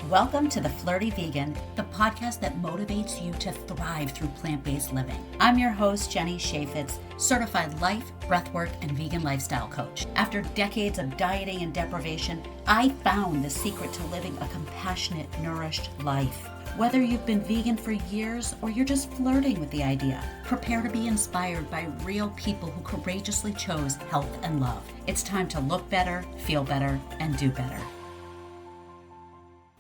Welcome to The Flirty Vegan, the podcast that motivates you to thrive through plant-based living. I'm your host, Jenny Shafitz, certified life, breathwork, and vegan lifestyle coach. After decades of dieting and deprivation, I found the secret to living a compassionate, nourished life. Whether you've been vegan for years or you're just flirting with the idea, prepare to be inspired by real people who courageously chose health and love. It's time to look better, feel better, and do better.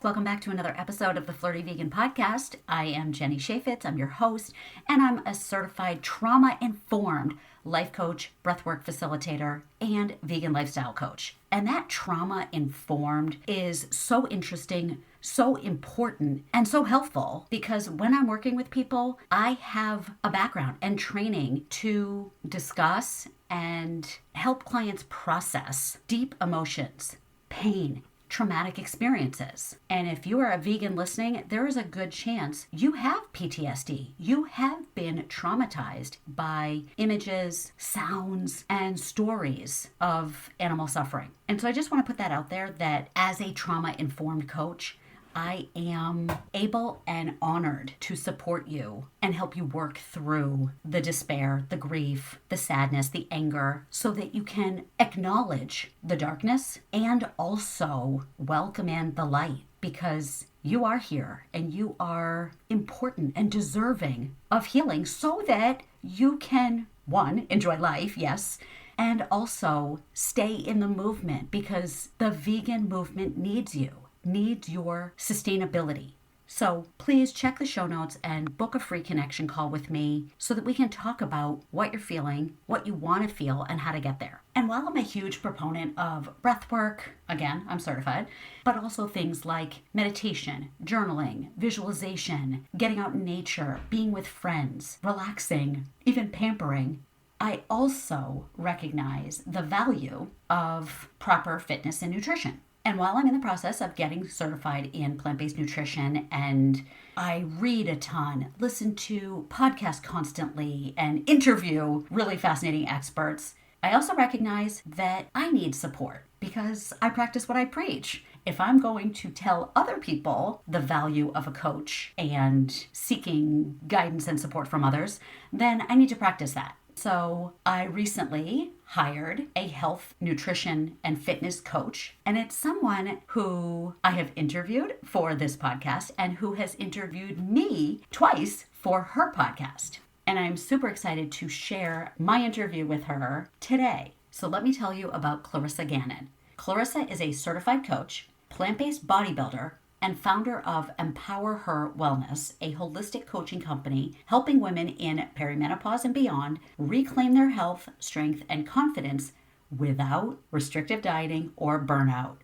Welcome back to another episode of the Flirty Vegan Podcast. I am Jenny Shafitz, I'm your host, and I'm a certified trauma-informed life coach, breathwork facilitator, and vegan lifestyle coach. And that trauma-informed is so interesting, so important, and so helpful because when I'm working with people, I have a background and training to discuss and help clients process deep emotions, pain, traumatic experiences. And if you are a vegan listening, there is a good chance you have PTSD. You have been traumatized by images, sounds, and stories of animal suffering. And so I just want to put that out there that as a trauma-informed coach, I am able and honored to support you and help you work through the despair, the grief, the sadness, the anger, so that you can acknowledge the darkness and also welcome in the light because you are here and you are important and deserving of healing so that you can, one, enjoy life, yes, and also stay in the movement because the vegan movement needs you. Needs your sustainability. So please check the show notes and book a free connection call with me so that we can talk about what you're feeling, what you want to feel, and how to get there. And while I'm a huge proponent of breath work, again, I'm certified, but also things like meditation, journaling, visualization, getting out in nature, being with friends, relaxing, even pampering, I also recognize the value of proper fitness and nutrition. And while I'm in the process of getting certified in plant-based nutrition and I read a ton, listen to podcasts constantly, and interview really fascinating experts, I also recognize that I need support because I practice what I preach. If I'm going to tell other people the value of a coach and seeking guidance and support from others, then I need to practice that. So I recently hired a health, nutrition, and fitness coach, and it's someone who I have interviewed for this podcast and who has interviewed me twice for her podcast. And I'm super excited to share my interview with her today. So let me tell you about Clarissa Gannon. Clarissa is a certified coach, plant-based bodybuilder, and founder of EmpowerHER Wellness, a holistic coaching company helping women in perimenopause and beyond reclaim their health, strength, and confidence without restrictive dieting or burnout.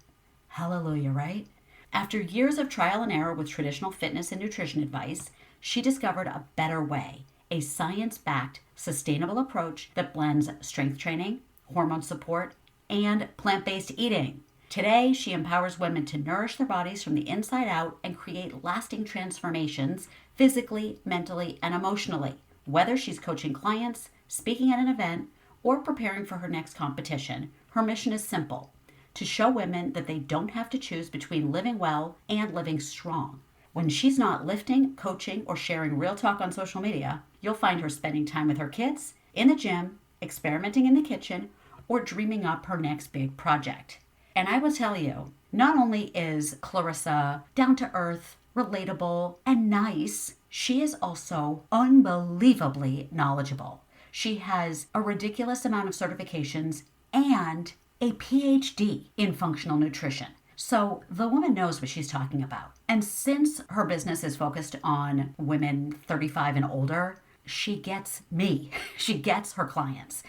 Hallelujah, right? After years of trial and error with traditional fitness and nutrition advice, she discovered a better way, a science-backed, sustainable approach that blends strength training, hormone support, and plant-based eating. Today, she empowers women to nourish their bodies from the inside out and create lasting transformations physically, mentally, and emotionally. Whether she's coaching clients, speaking at an event, or preparing for her next competition, her mission is simple: to show women that they don't have to choose between living well and living strong. When she's not lifting, coaching, or sharing real talk on social media, you'll find her spending time with her kids, in the gym, experimenting in the kitchen, or dreaming up her next big project. And I will tell you, not only is Clarissa down to earth, relatable, and nice, she is also unbelievably knowledgeable. She has a ridiculous amount of certifications and a PhD in functional nutrition. So the woman knows what she's talking about. And since her business is focused on women 35 and older, she gets me. She gets her clients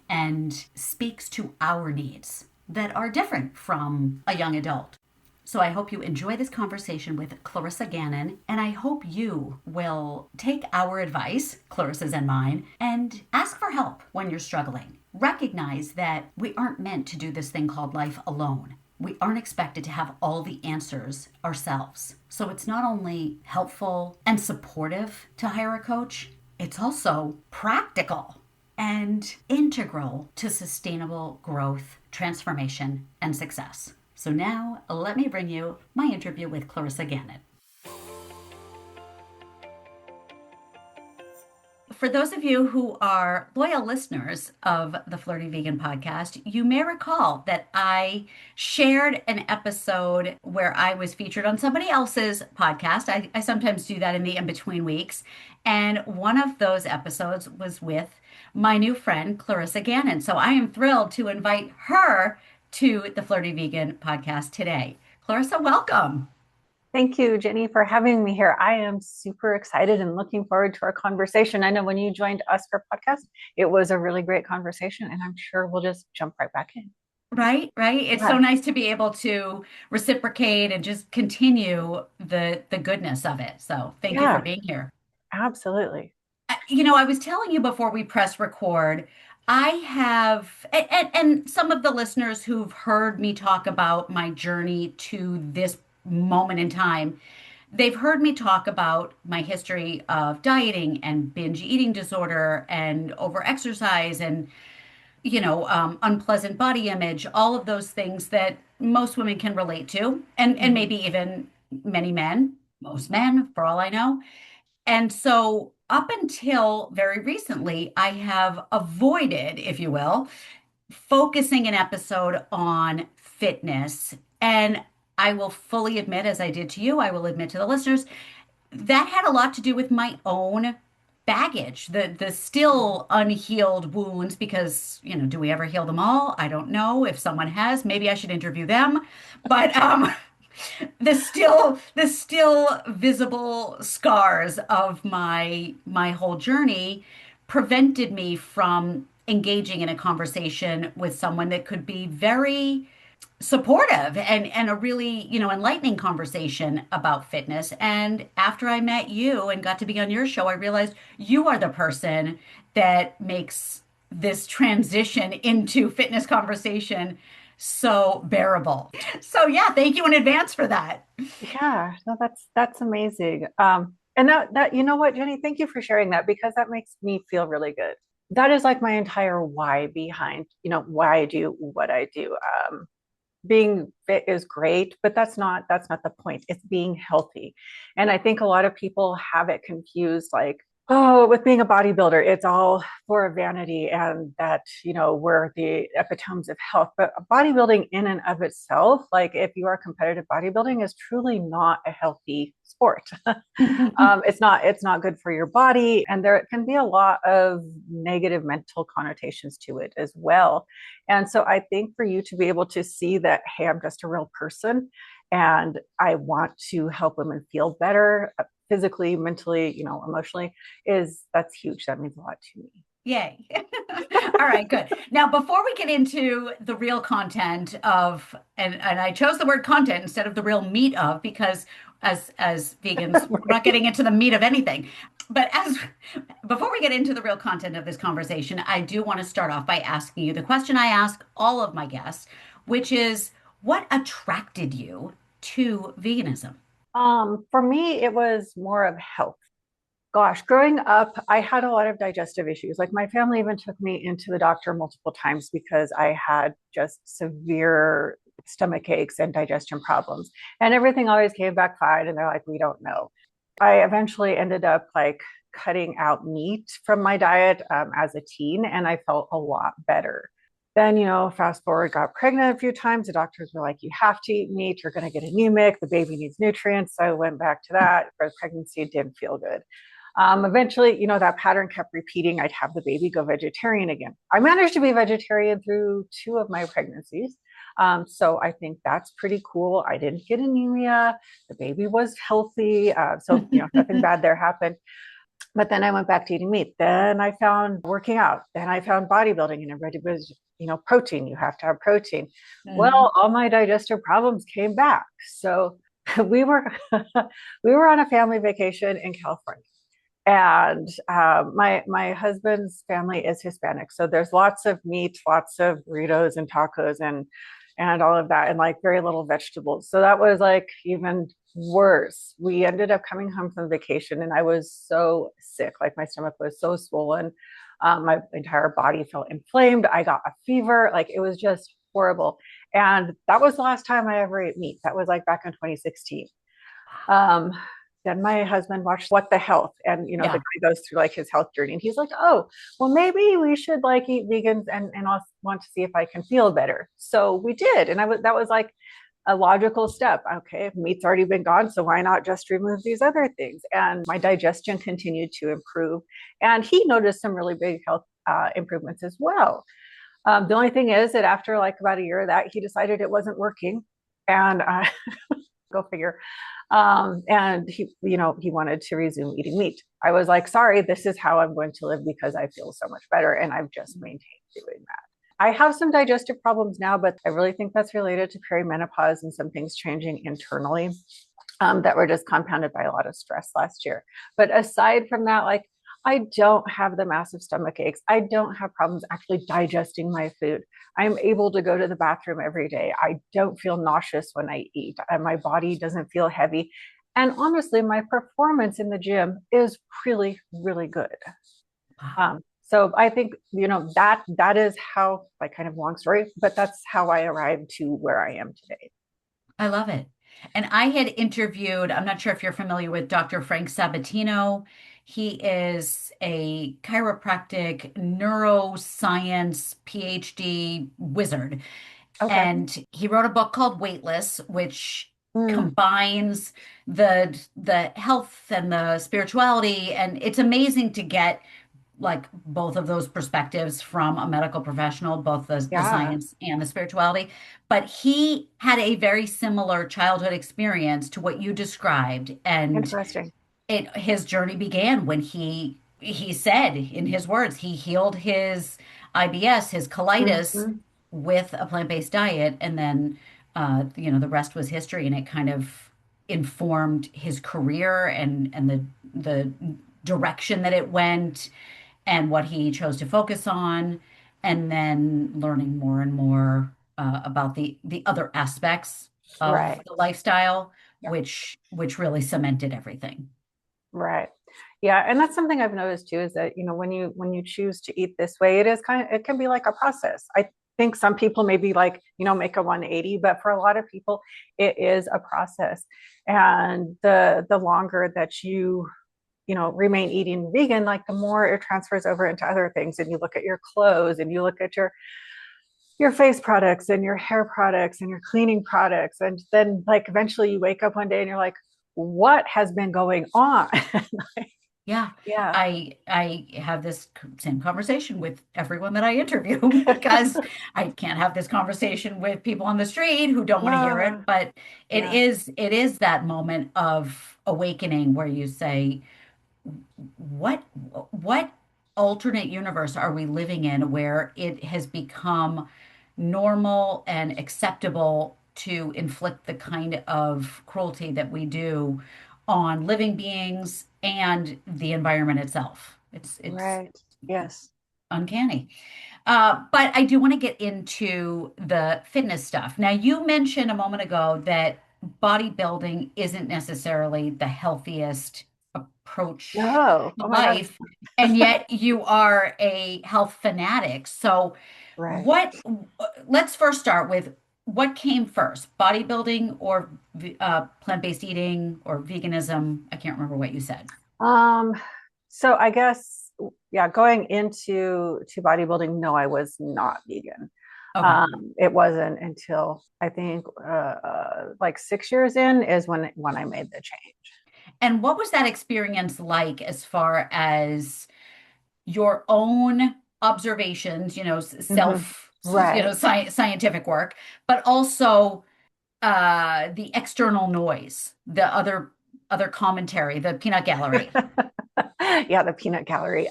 and speaks to our needs that are different from a young adult. So I hope you enjoy this conversation with Clarissa Gannon, and I hope you will take our advice, Clarissa's and mine, and ask for help when you're struggling. Recognize that we aren't meant to do this thing called life alone. We aren't expected to have all the answers ourselves. So it's not only helpful and supportive to hire a coach, it's also practical and integral to sustainable growth, transformation, and success. So now, let me bring you my interview with Clarissa Gannon. For those of you who are loyal listeners of the Flirty Vegan podcast, you may recall that I shared an episode where I was featured on somebody else's podcast. I sometimes do that in the in between weeks. And one of those episodes was with my new friend, Clarissa Gannon. So I am thrilled to invite her to the Flirty Vegan podcast today. Clarissa, welcome. Thank you, Jenny, for having me here. I am super excited and looking forward to our conversation. I know when you joined us for podcast, it was a really great conversation, and I'm sure we'll just jump right back in. Right, right. It's so Yeah, nice to be able to reciprocate and just continue the goodness of it. So thank you for yeah, being here. absolutely. I was telling you before we press record, I have, and some of the listeners who've heard me talk about my journey to this moment in time, they've heard me talk about my history of dieting and binge eating disorder and overexercise and unpleasant body image, all of those things that most women can relate to, and Mhm. maybe even many men, most men, for all I know. And so, up until very recently, I have avoided, if you will, focusing an episode on fitness. And I will fully admit, as I did to you, I will admit to the listeners, that had a lot to do with my own baggage, the still unhealed wounds, because, do we ever heal them all? I don't know. If someone has, maybe I should interview them. But the still visible scars of my whole journey prevented me from engaging in a conversation with someone that could be very supportive and a really, enlightening conversation about fitness. And after I met you and got to be on your show, I realized you are the person that makes this transition into fitness conversation so bearable. So yeah, thank you in advance for that. Yeah, no, that's amazing. And that you know what, Jenny, thank you for sharing that because that makes me feel really good. That is like my entire why behind, why I do what I do. Being fit is great, but that's not the point. It's being healthy. And I think a lot of people have it confused like, oh, with being a bodybuilder, it's all for vanity and that, we're the epitomes of health. But bodybuilding in and of itself, like if you are competitive bodybuilding, is truly not a healthy sport. It's not good for your body, and there can be a lot of negative mental connotations to it as well. And so I think for you to be able to see that, hey, I'm just a real person and I want to help women feel better physically, mentally, emotionally, is that's huge. That means a lot to me. Yay. All right, good. Now, before we get into the real content of, and I chose the word content instead of the real meat of, because as vegans, we're not Right. getting into the meat of anything. But as before we get into the real content of this conversation, I do want to start off by asking you the question I ask all of my guests, which is, what attracted you to veganism? For me, it was more of health. Gosh, growing up, I had a lot of digestive issues. Like my family even took me into the doctor multiple times because I had just severe stomach aches and digestion problems. And everything always came back fine. And they're like, we don't know. I eventually ended up like cutting out meat from my diet as a teen, and I felt a lot better. Then, fast forward, got pregnant a few times. The doctors were like, you have to eat meat. You're going to get anemic. The baby needs nutrients. So I went back to that. For the pregnancy, it didn't feel good. Eventually, that pattern kept repeating. I'd have the baby go vegetarian again. I managed to be vegetarian through two of my pregnancies. So I think that's pretty cool. I didn't get anemia. The baby was healthy. So, nothing bad there happened. But then I went back to eating meat. Then I found working out. Then I found bodybuilding, and everybody was, protein. You have to have protein. Mhm. Well, all my digestive problems came back. So we were we were on a family vacation in California, and my husband's family is Hispanic, so there's lots of meat, lots of burritos and tacos and all of that, and like very little vegetables. So that was like even worse. We ended up coming home from vacation, and I was so sick. Like my stomach was so swollen. My entire body felt inflamed. I got a fever. Like it was just horrible. And that was the last time I ever ate meat. That was like back in 2016. Um, then my husband watched What the Health, and the Yeah. guy goes through like his health journey, and he's like, "Oh, well, maybe we should like eat vegans, and I want to see if I can feel better." So we did, and that was like a logical step. Okay, if meat's already been gone, so why not just remove these other things? And my digestion continued to improve, and he noticed some really big health improvements as well. The only thing is that after like about a year of that, he decided it wasn't working, and go figure. And he wanted to resume eating meat. I was like, sorry, this is how I'm going to live because I feel so much better. And I've just maintained doing that. I have some digestive problems now, but I really think that's related to perimenopause and some things changing internally that were just compounded by a lot of stress last year. But aside from that, like, I don't have the massive stomach aches. I don't have problems actually digesting my food. I'm able to go to the bathroom every day. I don't feel nauseous when I eat, and my body doesn't feel heavy. And honestly, my performance in the gym is really, really good. So I think, that is how, like, kind of long story, but that's how I arrived to where I am today. I love it. And I had interviewed, I'm not sure if you're familiar with Dr. Frank Sabatino. He is a chiropractic neuroscience PhD wizard. Okay. And he wrote a book called Weightless, which Mm, combines the health and the spirituality. And it's amazing to get like both of those perspectives from a medical professional, both the yeah. science and the spirituality. But he had a very similar childhood experience to what you described. And Interesting. his journey began when he said in his words, he healed his IBS, his colitis Mm-hmm. with a plant-based diet. And then the rest was history. And it kind of informed his career and the direction that it went and what he chose to focus on, and then learning more and more about the other aspects of Right. the lifestyle, Yeah. which really cemented everything. Right. Yeah, and that's something I've noticed too is that, when you choose to eat this way, it can be like a process. I think some people maybe like, make a 180, but for a lot of people it is a process. And the longer that remain eating vegan, like the more it transfers over into other things, and you look at your clothes and you look at your face products and your hair products and your cleaning products, and then like eventually you wake up one day and you're like, what has been going on? Yeah, Yeah. I have this same conversation with everyone that I interview because I can't have this conversation with people on the street who don't want to hear it. Yeah. But it Yeah. is that moment of awakening where you say, what what alternate universe are we living in where it has become normal and acceptable to inflict the kind of cruelty that we do on living beings and the environment itself? It's Right. Yes. uncanny. But I do want to get into the fitness stuff. Now, you mentioned a moment ago that bodybuilding isn't necessarily the healthiest approach No. to Oh my God. life, and yet you are a health fanatic. So, Right. what, let's first start with what came first, bodybuilding or plant-based eating or veganism? I can't remember what you said. Um, so I guess, yeah, going into bodybuilding, no, I was not vegan. Okay. It wasn't until I think like 6 years in is when I made the change. And what was that experience like as far as your own observations, Hmm. Right. scientific work, but also the external noise, the other commentary, the peanut gallery. Yeah, the peanut gallery.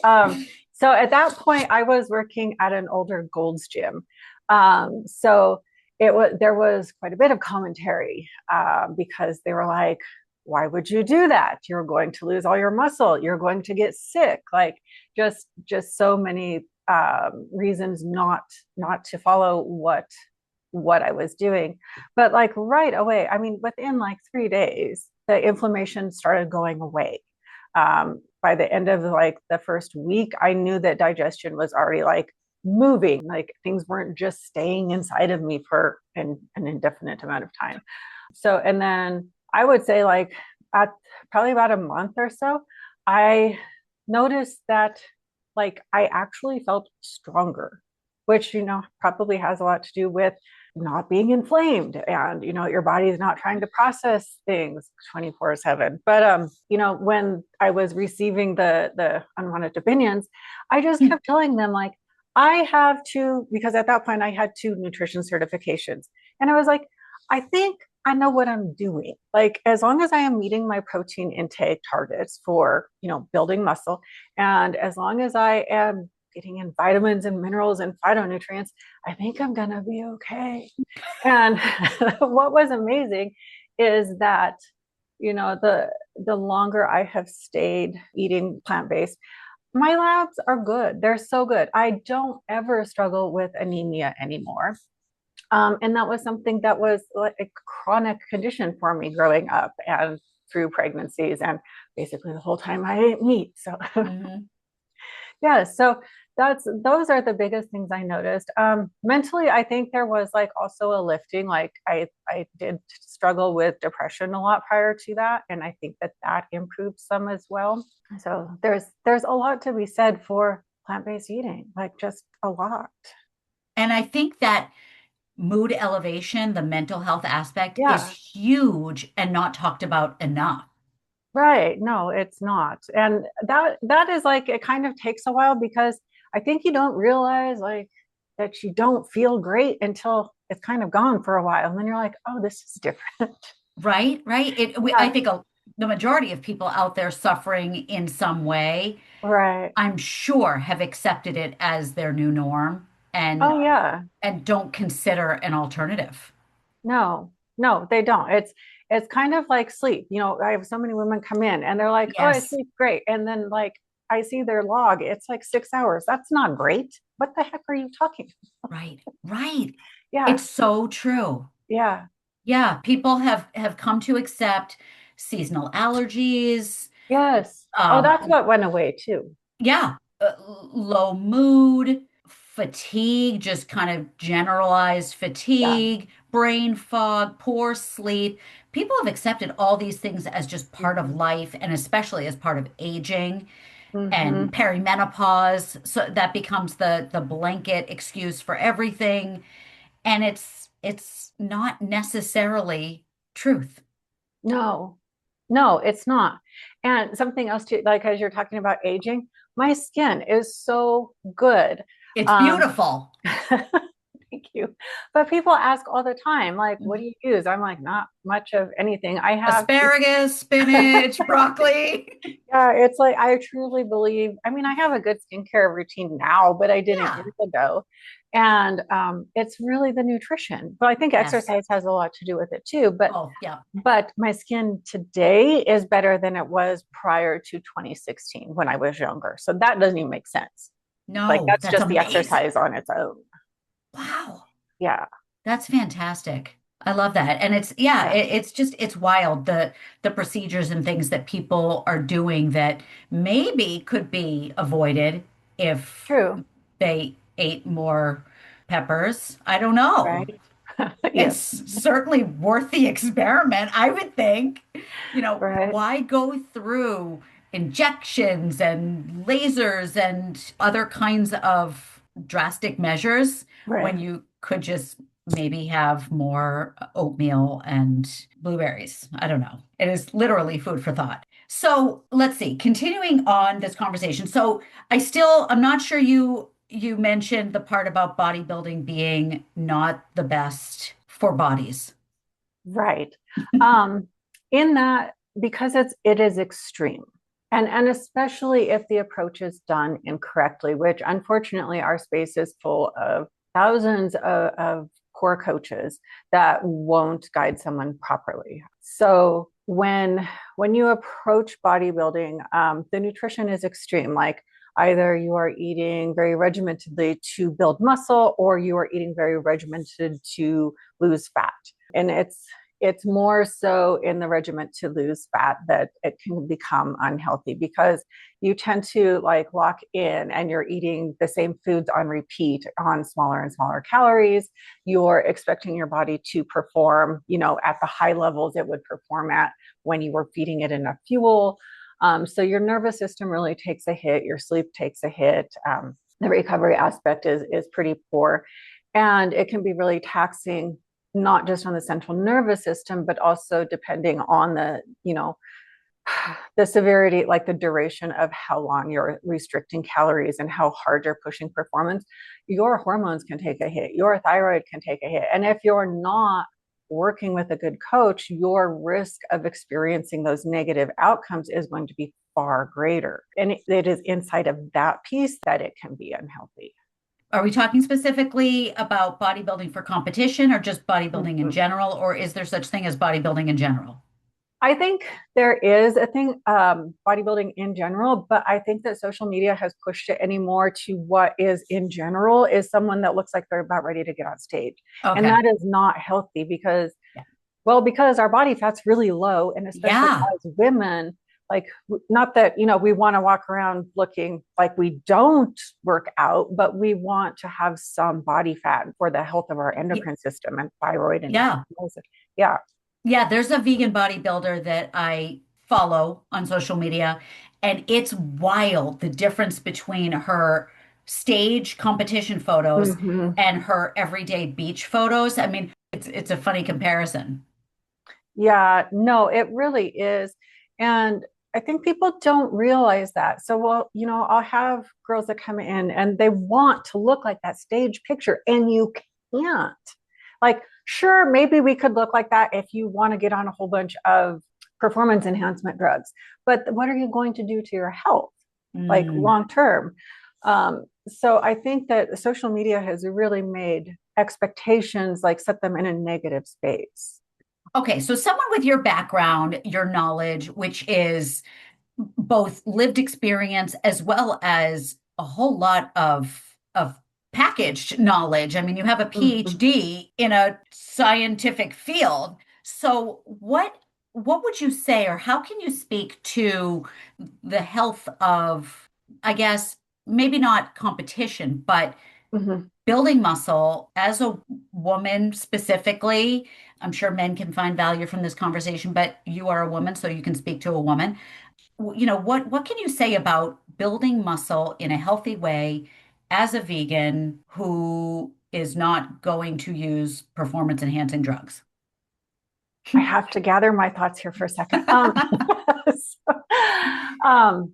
So at that point, I was working at an older Gold's gym. So there was quite a bit of commentary because they were like, "Why would you do that? You're going to lose all your muscle. You're going to get sick." Like just so many reasons not to follow what I was doing. But like right away, I mean, within like 3 days, the inflammation started going away. By the end of like the first week, I knew that digestion was already like moving, like things weren't just staying inside of me for an indefinite amount of time. So, and then I would say like at probably about a month or so, I noticed that like I actually felt stronger, which, probably has a lot to do with not being inflamed and, your body is not trying to process things 24/7. But, when I was receiving the unwanted opinions, I just kept telling them like, I have two, because at that point I had two nutrition certifications. And I was like, I think I know what I'm doing. Like, as long as I am meeting my protein intake targets for, building muscle, and as long as I am getting in vitamins and minerals and phytonutrients, I think I'm going to be okay. And what was amazing is that, the longer I have stayed eating plant-based, my labs are good. They're so good. I don't ever struggle with anemia anymore. And that was something that was like a chronic condition for me growing up and through pregnancies and basically the whole time I ate meat. So Mm-hmm. yeah, so those are the biggest things I noticed. Mentally, I think there was like also a lifting. Like I did struggle with depression a lot prior to that, and I think that improved some as well. So there's a lot to be said for plant-based eating, like just a lot. And I think that mood elevation, the mental health aspect, is Yeah. huge and not talked about enough. Right. No, it's not. And that is like it kind of takes a while because I think you don't realize like that you don't feel great until it's kind of gone for a while. And then you're like, oh, this is different. Right, right. I Yeah. think the majority of people out there suffering in some way, Right. I'm sure, have accepted it as their new norm Oh yeah. and don't consider an alternative. No, no, they don't. It's kind of like sleep. I have so many women come in and they're like, oh, I Yes, sleep great. And then like I see their log, it's like 6 hours. That's not great. What the heck are you talking? right, right. Yeah. It's so true. Yeah. Yeah, people have come to accept seasonal allergies, Yes. Oh, that's um, what went away too. yeah, low mood, fatigue, just kind of generalized Yeah. fatigue, brain fog, poor sleep. People have accepted all these things as just part of Hmm. life and especially as part of aging and Hmm. perimenopause. So that becomes the blanket excuse for everything. And it's not necessarily truth. No, no, it's not. And something else too, like as you're talking about aging, my skin is so good. It's Um, beautiful. Thank you. But people ask all the time, like, what do you use? I'm like, not much of anything. I have, Asparagus, spinach, broccoli. yeah, it's like, I truly believe, I mean, I have a good skincare routine now, but I didn't Yeah. years ago. And it's really the nutrition. But I think Yes. exercise has a lot to do with it too. Oh, yeah. But my skin today is better than it was prior to 2016 when I was younger. So that doesn't even make sense. Like No, that's that's just the amazing. exercise on its own. Wow. Yeah. That's fantastic. I love that. And it's yeah, Yeah. it's just it's wild the procedures and things that people are doing that maybe could be avoided if True. they ate more peppers. I don't know. Right. It's Yes. certainly worth the experiment, I would think. Right. Why go through injections and lasers and other kinds of drastic measures when Right. you could just maybe have more oatmeal and blueberries? I don't know. It is literally food for thought. So let's see, continuing on this conversation. So I'm not sure you mentioned the part about bodybuilding being not the best for bodies. Right. Um, in that, because it is extreme. And especially if the approach is done incorrectly, which unfortunately our space is full of thousands of core coaches that won't guide someone properly. So when you approach bodybuilding, the nutrition is extreme. Like either you are eating very regimentedly to build muscle, or you are eating very regimented to lose fat. And It's more so in the regimen to lose fat that it can become unhealthy because you tend to like lock in and you're eating the same foods on repeat on smaller and smaller calories. You're expecting your body to perform, at the high levels it would perform at when you were feeding it enough fuel. So your nervous system really takes a hit, your sleep takes a hit. The recovery aspect is pretty poor. And it can be really taxing, not just on the central nervous system, but also depending on the severity, like the duration of how long you're restricting calories and how hard you're pushing performance. Your hormones can take a hit, your thyroid can take a hit. And if you're not working with a good coach, your risk of experiencing those negative outcomes is going to be far greater. And it is inside of that piece that it can be unhealthy. Are we talking specifically about bodybuilding for competition or just bodybuilding in Mhm. general, or is there such thing as bodybuilding in general? I think there is a thing, bodybuilding in general, but I think that social media has pushed it anymore to what is in general is someone that looks like they're about ready to get on stage. And Okay. that is not healthy because, Yeah. well, because our body fat's really low. And especially Yeah. as women, like, not that, we want to walk around looking like we don't work out, but we want to have some body fat for the health of our Y- endocrine system and thyroid and Yeah. yeah. Yeah. There's a vegan bodybuilder that I follow on social media, and it's wild the difference between her stage competition photos Mhm. and her everyday beach photos. I mean, it's a funny comparison. Yeah, no, it really is. And I think people don't realize that. So, well, I'll have girls that come in and they want to look like that stage picture, and you can't. Like, sure, maybe we could look like that if you want to get on a whole bunch of performance enhancement drugs, but what are you going to do to your health, like Mm. long term? So I think that social media has really made expectations like set them in a negative space. Okay, so someone with your background, your knowledge, which is both lived experience as well as a whole lot of packaged knowledge. I mean, you have a Mhm. PhD in a scientific field. So what would you say, or how can you speak to the health of, I guess, maybe not competition, but Mhm. building muscle as a woman specifically? I'm sure men can find value from this conversation, but you are a woman, so you can speak to a woman. What can you say about building muscle in a healthy way as a vegan who is not going to use performance enhancing drugs? I have to gather my thoughts here for a second. So, um,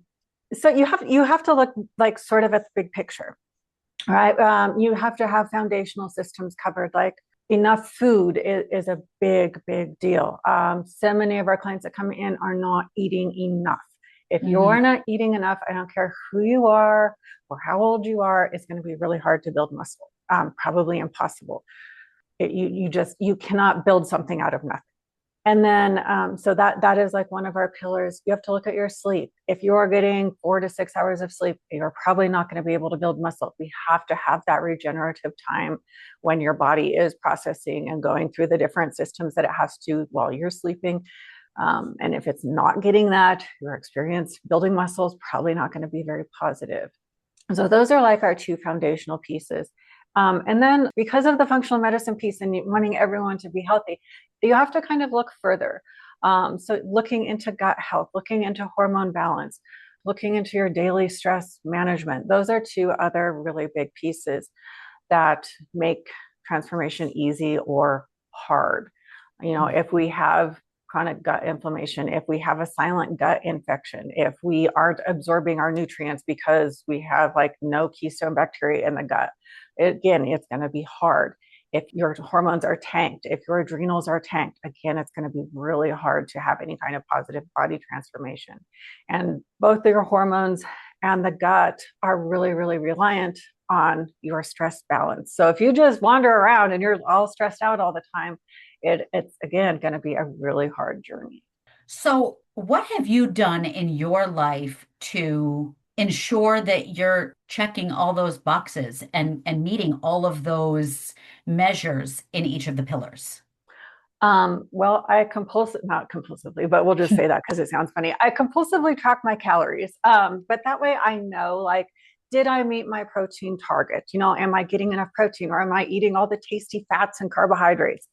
so you have to look like sort of at the big picture, right? You have to have foundational systems covered. Like enough food is a big deal. So many of our clients that come in are not eating enough. If Mhm. you're not eating enough, I don't care who you are or how old you are, it's going to be really hard to build muscle. Probably impossible. You cannot build something out of nothing. And then, so that is like one of our pillars. You have to look at your sleep. If you are getting 4 to 6 hours of sleep, you're probably not going to be able to build muscle. We have to have that regenerative time when your body is processing and going through the different systems that it has to while you're sleeping. And if it's not getting that, your experience building muscle is probably not going to be very positive. So those are like our two foundational pieces. And then because of the functional medicine piece and wanting everyone to be healthy, you have to kind of look further. So looking into gut health, looking into hormone balance, looking into your daily stress management. Those are two other really big pieces that make transformation easy or hard. If we have chronic gut inflammation, if we have a silent gut infection, if we aren't absorbing our nutrients because we have like no keystone bacteria in the gut, again, it's going to be hard. If your hormones are tanked, if your adrenals are tanked, again, it's going to be really hard to have any kind of positive body transformation. And both your hormones and the gut are really reliant on your stress balance. So if you just wander around and you're all stressed out all the time, it's again going to be a really hard journey. So, what have you done in your life to ensure that you're checking all those boxes and meeting all of those measures in each of the pillars? Well, I not compulsively, but we'll just say that because it sounds funny. I compulsively track my calories. But that way I know, like, did I meet my protein target? Am I getting enough protein, or am I eating all the tasty fats and carbohydrates?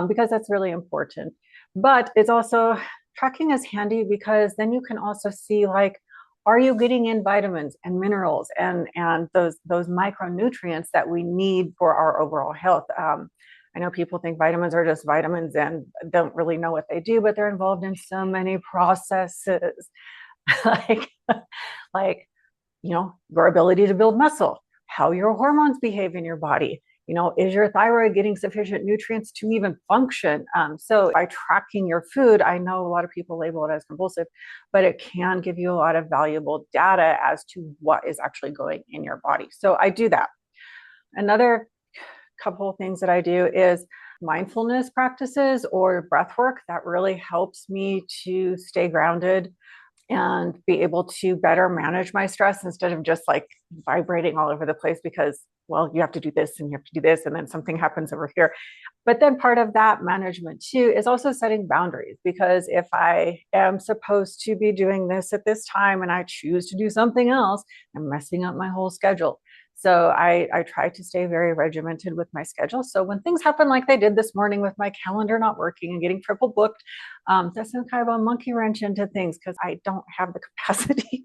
Because that's really important. But it's also, tracking is handy because then you can also see, like, are you getting in vitamins and minerals and those micronutrients that we need for our overall health? I know people think vitamins are just vitamins and don't really know what they do, but they're involved in so many processes, like like your ability to build muscle, how your hormones behave in your body. Is your thyroid getting sufficient nutrients to even function? So by tracking your food, I know a lot of people label it as compulsive, but it can give you a lot of valuable data as to what is actually going in your body. So I do that. Another couple of things that I do is mindfulness practices or breath work that really helps me to stay grounded and be able to better manage my stress instead of just like vibrating all over the place because, well, you have to do this and you have to do this, and then something happens over here. But then part of that management too is also setting boundaries, because if I am supposed to be doing this at this time and I choose to do something else, I'm messing up my whole schedule. So I try to stay very regimented with my schedule. So when things happen like they did this morning with my calendar not working and getting triple booked, that's some kind of a monkey wrench into things because I don't have the capacity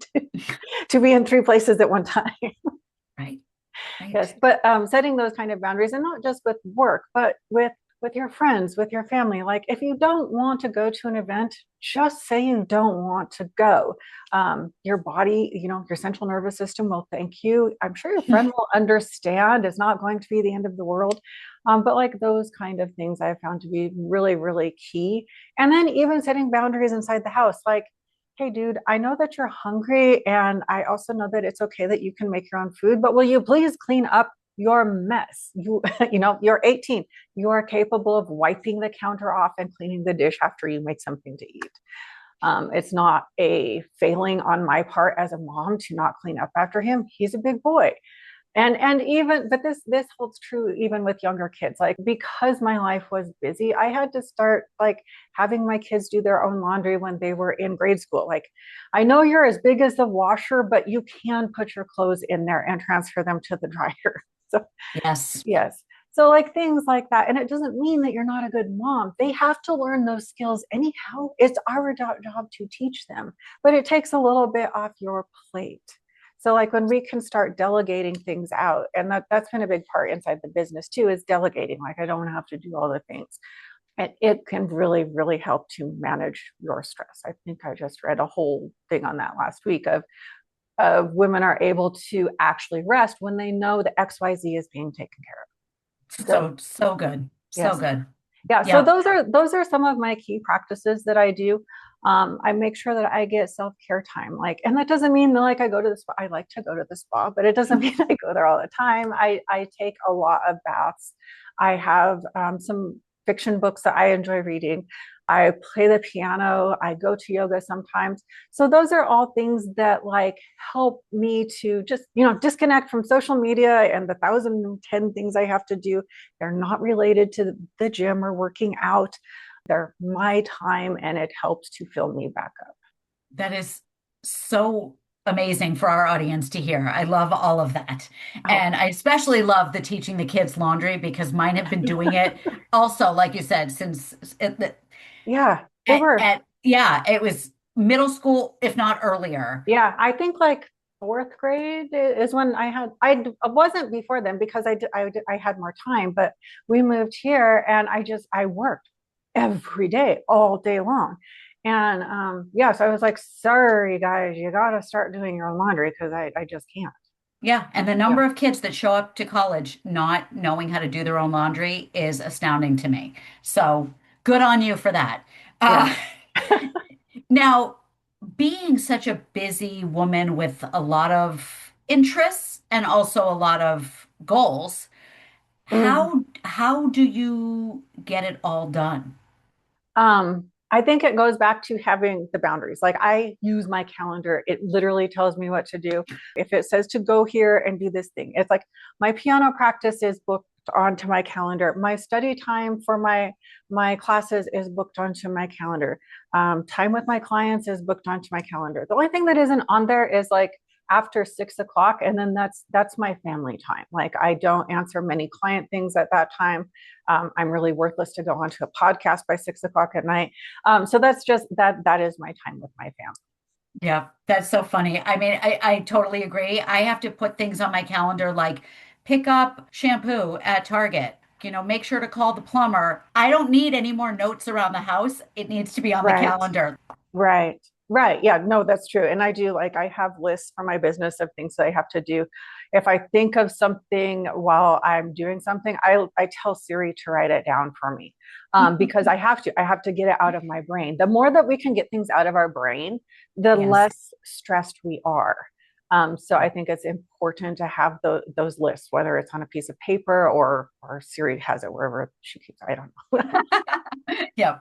to be in three places at one time. Right. Right. Yes, but setting those kind of boundaries, and not just with work, but with your friends, with your family. Like, if you don't want to go to an event, just say you don't want to go. Your body, your central nervous system will thank you. I'm sure your friend will understand. It's not going to be the end of the world. But like those kind of things I found to be really, really key. And then even setting boundaries inside the house, like, hey, dude, I know that you're hungry, and I also know that it's okay that you can make your own food, but will you please clean up your mess? You're 18. You are capable of wiping the counter off and cleaning the dish after you make something to eat. It's not a failing on my part as a mom to not clean up after him. He's a big boy. And even, but this holds true even with younger kids. Like, because my life was busy, I had to start like having my kids do their own laundry when they were in grade school. Like, I know you're as big as the washer, but you can put your clothes in there and transfer them to the dryer. So Yes. yes, so like things like that. And it doesn't mean that you're not a good mom. They have to learn those skills anyhow. It's our job to teach them, but it takes a little bit off your plate. So like when we can start delegating things out, and that's been a big part inside the business too, is delegating. Like, I don't have to do all the things. And it can really, really help to manage your stress. I think I just read a whole thing on that last week of women are able to actually rest when they know that XYZ is being taken care of. So So good. So yes. good. Yeah, so Yep. those are some of my key practices that I do. I make sure that I get self-care time. Like, and that doesn't mean that like I go to the spa. I like to go to the spa, but it doesn't mean I go there all the time. I take a lot of baths. I have some fiction books that I enjoy reading. I play the piano. I go to yoga sometimes. So those are all things that like help me to just, disconnect from social media and the 1,010 things I have to do. They're not related to the gym or working out. They're my time, and it helps to fill me back up. That is so amazing for our audience to hear. I love all of that. Oh, And I especially love the teaching the kids laundry because mine have been doing it also, like you said, since yeah, they were. yeah, it was middle school, if not earlier. Yeah, I think like fourth grade is when I wasn't before then because I had more time, but we moved here and I worked every day, all day long. And yeah, so I was like, sorry guys, you got to start doing your own laundry because I just can't. Yeah, and the Yeah. number of kids that show up to college not knowing how to do their own laundry is astounding to me. So good on you for that. Yes. Now, being such a busy woman with a lot of interests and also a lot of goals, Mm. how do you get it all done? I think it goes back to having the boundaries. Like, I use my calendar. It literally tells me what to do. If it says to go here and do this thing, it's like my piano practice is booked onto my calendar. My study time for my classes is booked onto my calendar. Time with my clients is booked onto my calendar. The only thing that isn't on there is like after 6 o'clock, and then that's my family time. Like I don't answer many client things at that time. I'm really worthless to go onto a podcast by 6 o'clock at night. So that's just that is my time with my family. Yeah, that's so funny. I mean, I totally agree. I have to put things on my calendar like pick up shampoo at Target. Make sure to call the plumber. I don't need any more notes around the house. It needs to be on the Right. calendar. Right. Right. Yeah, no, that's true. And I do like I have lists for my business of things that I have to do. If I think of something while I'm doing something, I tell Siri to write it down for me. Because I have to get it out of my brain. The more that we can get things out of our brain, the Yes. less stressed we are. So I think it's important to have those lists, whether it's on a piece of paper or Siri has it wherever she keeps. I don't know. Yeah.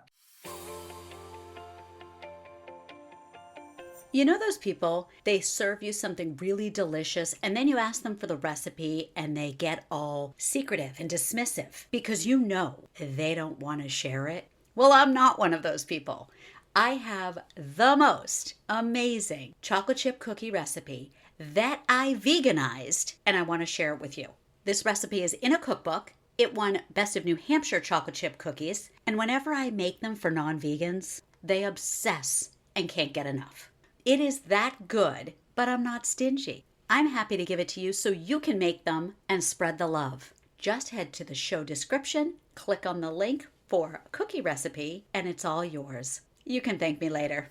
You know those people, they serve you something really delicious and then you ask them for the recipe and they get all secretive and dismissive because you know they don't want to share it? Well, I'm not one of those people. I have the most amazing chocolate chip cookie recipe that I veganized and I want to share it with you. This recipe is in a cookbook. It won Best of New Hampshire chocolate chip cookies, and whenever I make them for non-vegans, they obsess and can't get enough. It is that good, but I'm not stingy. I'm happy to give it to you so you can make them and spread the love. Just head to the show description, click on the link for a cookie recipe, and it's all yours. You can thank me later.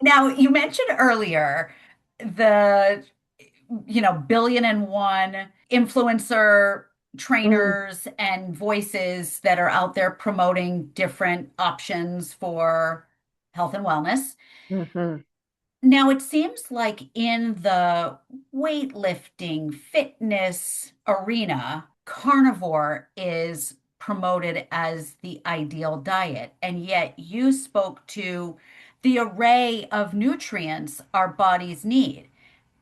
Now, you mentioned earlier the, billion and one influencer Mm, trainers and voices that are out there promoting different options for health and wellness. mhm. Now, it seems like in the weightlifting, fitness arena, carnivore is promoted as the ideal diet. And yet you spoke to the array of nutrients our bodies need.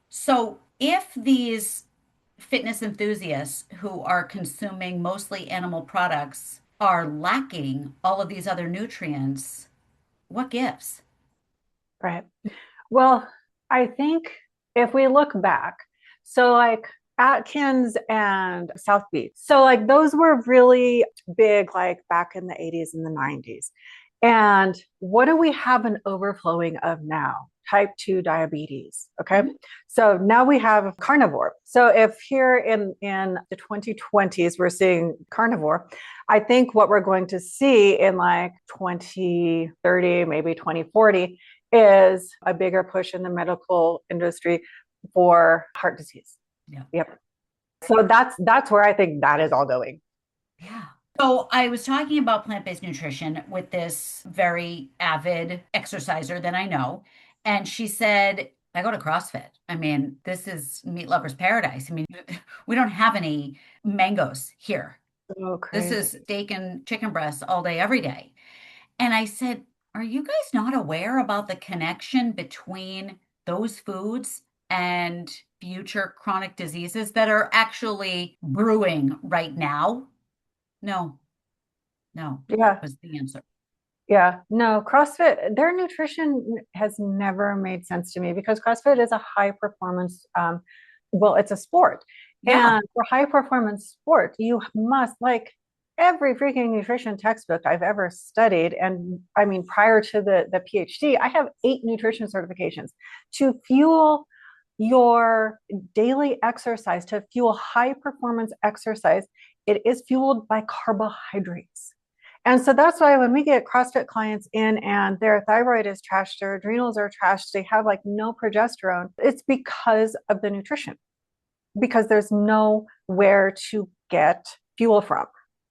So if these fitness enthusiasts who are consuming mostly animal products are lacking all of these other nutrients, what gives? Right. Well, I think if we look back, so like Atkins and South Beach, so like those were really big, like back in the 80s and the 90s. And what do we have an overflowing of now? Type 2 diabetes. Okay. Mhm. So now we have carnivore. So if here in the 2020s, we're seeing carnivore, I think what we're going to see in like 2030, maybe 2040 is a bigger push in the medical industry for heart disease. Yeah. Yep. So that's where I think that is all going. Yeah. So I was talking about plant-based nutrition with this very avid exerciser that I know, and she said, I go to CrossFit. I mean, this is meat lover's paradise. I mean, we don't have any mangoes here. So This crazy. is steak and chicken breasts all day, every day. And I said, are you guys not aware about the connection between those foods and future chronic diseases that are actually brewing right now? No, no, Yeah. was the answer. Yeah. No, CrossFit, their nutrition has never made sense to me because CrossFit is a high performance, well, it's a sport. Yeah. And for high performance sport, you must like every freaking nutrition textbook I've ever studied. And I mean, prior to the PhD, I have 8 nutrition certifications to fuel your daily exercise, to fuel high performance exercise. It is fueled by carbohydrates. And so that's why when we get CrossFit clients in and their thyroid is trashed, their adrenals are trashed, they have like no progesterone, it's because of the nutrition, because there's nowhere to get fuel from.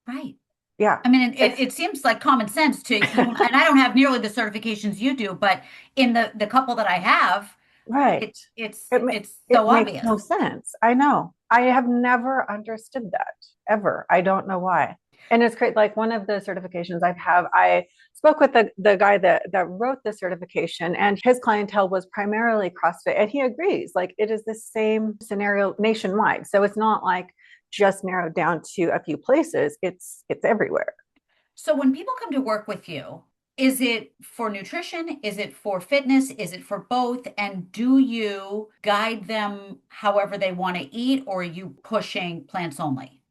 Right. Yeah. I mean, It's it seems like common sense to you, and I don't have nearly the certifications you do, but in the couple that I have, right. it's It so makes obvious. no sense. I know. I have never understood that ever. I don't know why. And it's great. Like one of the certifications I spoke with the guy that wrote the certification, and his clientele was primarily CrossFit. And he agrees, like it is the same scenario nationwide. So it's not like just narrowed down to a few places. It's everywhere. So when people come to work with you, is it for nutrition? Is it for fitness? Is it for both? And do you guide them however they want to eat, or are you pushing plants only?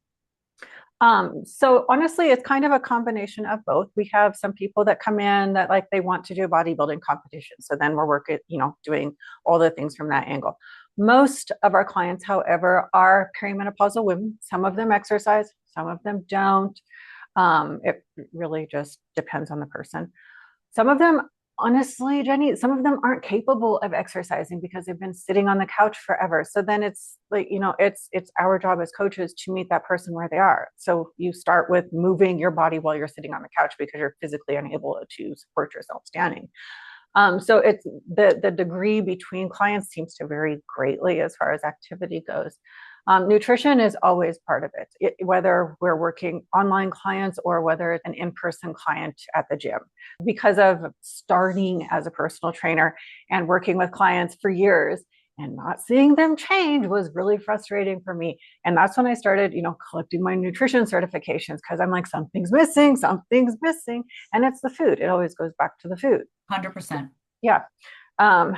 So honestly, it's kind of a combination of both. We have some people that come in that like they want to do a bodybuilding competition. So then we're working, doing all the things from that angle. Most of our clients, however, are perimenopausal women. Some of them exercise, some of them don't. It really just depends on the person. Some of them, honestly, Jenny, some of them aren't capable of exercising because they've been sitting on the couch forever. So then it's like, it's our job as coaches to meet that person where they are. So you start with moving your body while you're sitting on the couch because you're physically unable to support yourself standing. So it's the degree between clients seems to vary greatly as far as activity goes. Nutrition is always part of it, whether we're working online clients or whether it's an in-person client at the gym. Because of starting as a personal trainer and working with clients for years and not seeing them change was really frustrating for me. And that's when I started, collecting my nutrition certifications because I'm like, something's missing, something's missing. And it's the food. It always goes back to the food. 100%. Yeah. And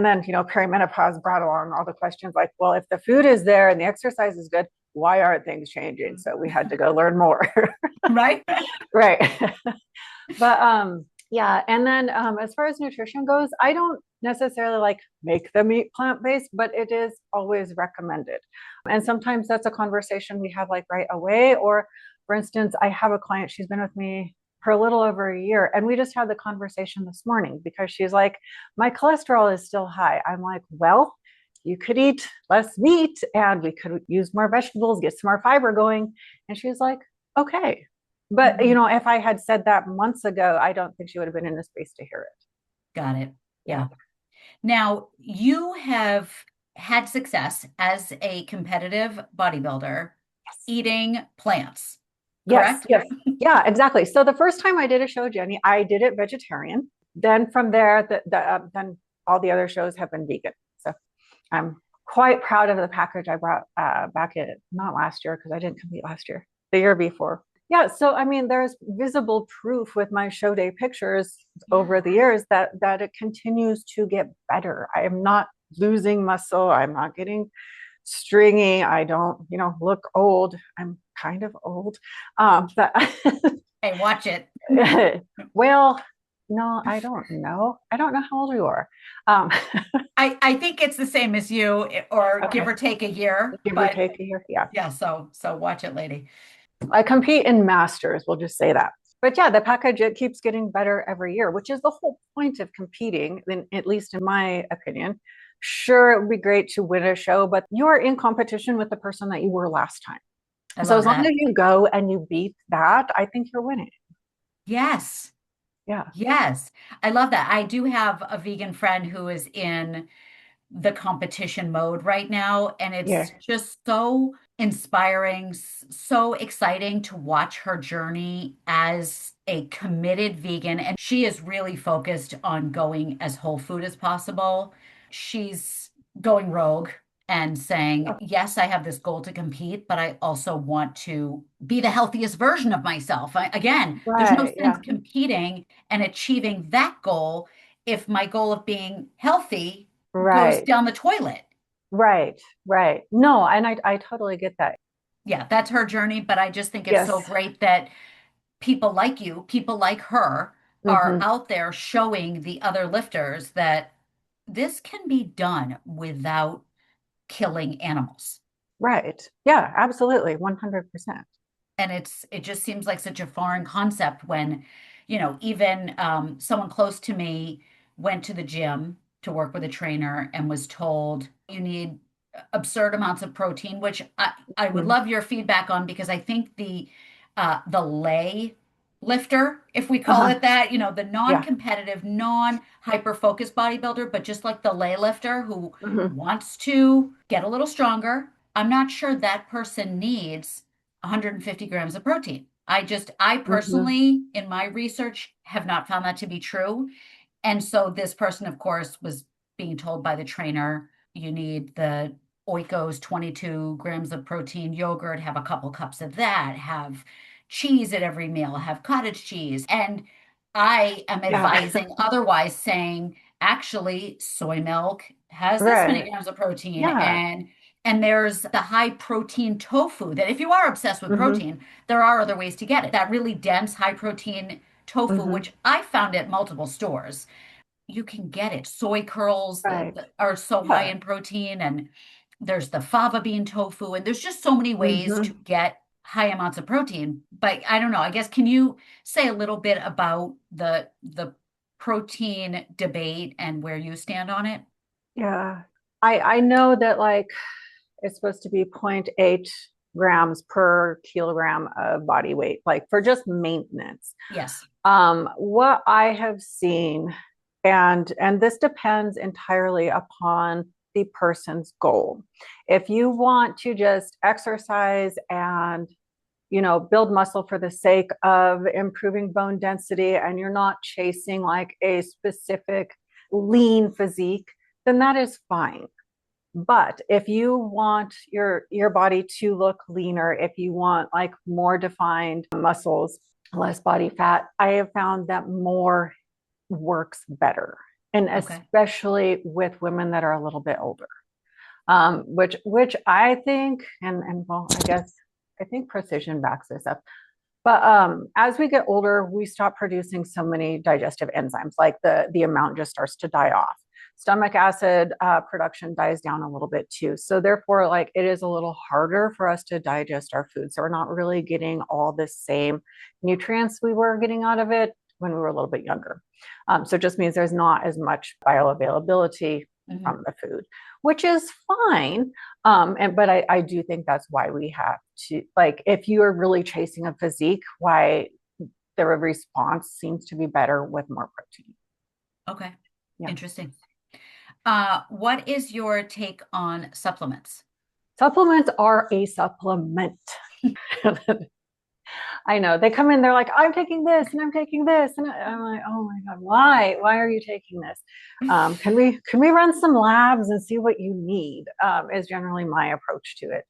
then, perimenopause brought along all the questions like, well, if the food is there and the exercise is good, why aren't things changing? So we had to go learn more. Right? Right. But yeah. And then as far as nutrition goes, I don't necessarily like make them eat plant-based, but it is always recommended. And sometimes that's a conversation we have like right away. Or for instance, I have a client, she's been with me for a little over a year. And we just had the conversation this morning because she's like, my cholesterol is still high. I'm like, well, you could eat less meat and we could use more vegetables, get some more fiber going. And she's like, okay. But, if I had said that months ago, I don't think she would have been in the space to hear it. Got it. Yeah. Now, you have had success as a competitive bodybuilder eating plants, correct? Yes. Yeah, exactly. So the first time I did a show, Jenny, I did it vegetarian. Then from there, then all the other shows have been vegan. So I'm quite proud of the package I brought back in, not last year, because I didn't compete last year, the year before. Yeah, so I mean, there's visible proof with my show day pictures over the years that it continues to get better. I am not losing muscle. I'm not getting stringy. I don't, look old. I'm kind of old. But Hey, watch it. well, no, I don't know. I don't know how old you are. I think it's the same as you, or Okay. give or take a year. Give or take a year. Yeah. Yeah. So watch it, lady. I compete in masters. We'll just say that. But yeah, the package, it keeps getting better every year, which is the whole point of competing, at least in my opinion. Sure, it would be great to win a show, but you are in competition with the person that you were last time. So as long as you go and you beat that, I think you're winning. Yes. Yeah. Yes. I love that. I do have a vegan friend who is in the competition mode right now, and it's just so inspiring, so exciting to watch her journey as a committed vegan. And she is really focused on going as whole food as possible. She's going rogue and saying, yes, I have this goal to compete, but I also want to be the healthiest version of myself. There's no sense competing and achieving that goal if my goal of being healthy goes down the toilet. Right. No, and I totally get that. Yeah, that's her journey, but I just think it's so great that people like you, people like her, are out there showing the other lifters that this can be done without killing animals. Right. Yeah, absolutely. 100%. And it just seems like such a foreign concept when, even someone close to me went to the gym to work with a trainer and was told you need absurd amounts of protein, which I would love your feedback on, because I think the lay lifter, if we call it that, the non-competitive, non-hyper-focused bodybuilder, but just like the lay lifter who wants to get a little stronger, I'm not sure that person needs 150 grams of protein. I Hmm. personally, in my research, have not found that to be true. And so this person, of course, was being told by the trainer, you need the Oikos 22 grams of protein yogurt, have a couple cups of that, have cheese at every meal, have cottage cheese. And I am Yeah. advising otherwise, saying, actually, soy milk has this many Right. grams of protein, Yeah. and there's the high protein tofu that if you are obsessed with Hmm. protein, there are other ways to get it. That really dense high protein tofu, Hmm. which I found at multiple stores. You can get it. Soy curls Right. are so high Yeah. in protein, and there's the fava bean tofu, and there's just so many ways to Hmm. get high amounts of protein. But I don't know. I guess can you say a little bit about the protein debate and where you stand on it? Yeah. I know that like it's supposed to be zero point 0.8 grams per kilogram of body weight, like for just maintenance. Yes. What I have seen, and this depends entirely upon the person's goal. If you want to just exercise and build muscle for the sake of improving bone density and you're not chasing like a specific lean physique, then that is fine. But if you want your body to look leaner, if you want like more defined muscles, less body fat, I have found that more works better. And Okay. especially with women that are a little bit older. Which I think, and well, I think precision backs this up. But as we get older, we stop producing so many digestive enzymes, like the amount just starts to die off. Stomach acid production dies down a little bit too. So therefore, like it is a little harder for us to digest our food. So we're not really getting all the same nutrients we were getting out of it when we were a little bit younger. So it just means there's not as much bioavailability Mhm. from the food, which is fine. But I do think that's why we have to, like, if you are really chasing a physique, why the response seems to be better with more protein. Okay. Yeah. Interesting. What is your take on supplements? Supplements are a supplement. I know they come in, they're like, I'm taking this and I'm taking this. And I'm like, oh my God, why? Why are you taking this? Can we run some labs and see what you need? Is generally my approach to it.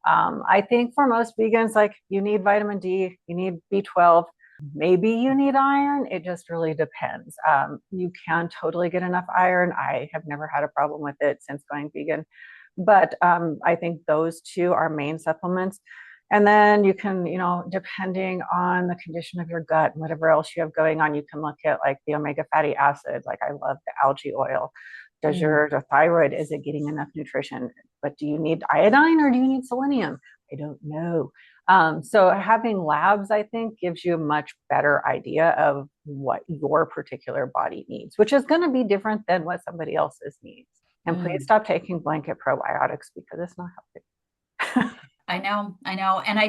I think for most vegans, like you need vitamin D, you need B12, maybe you need iron. It just really depends. You can totally get enough iron. I have never had a problem with it since going vegan. But I think those two are main supplements. And then you can, depending on the condition of your gut and whatever else you have going on, you can look at like the omega fatty acids. Like I love the algae oil. Does Mm, your thyroid, is it getting enough nutrition? But do you need iodine or do you need selenium? I don't know. So having labs, I think, gives you a much better idea of what your particular body needs, which is going to be different than what somebody else's needs. And please mm. stop taking blanket probiotics because it's not healthy. I know. And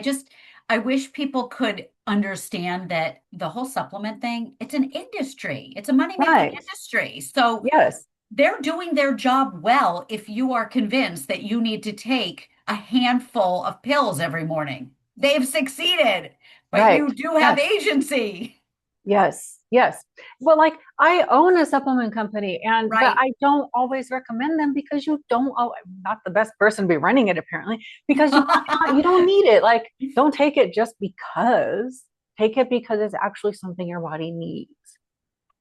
I wish people could understand that the whole supplement thing, it's an industry. It's a money-making Right. industry. So Yes. they're doing their job well if you are convinced that you need to take a handful of pills every morning. They've succeeded, but Right. you do have Yes. agency, Yes, yes. Well, like I own a supplement company, but right? I don't always recommend them because you don't. Oh, I'm not the best person to be running it apparently because you don't need it. Like, don't take it just because. Take it because it's actually something your body needs.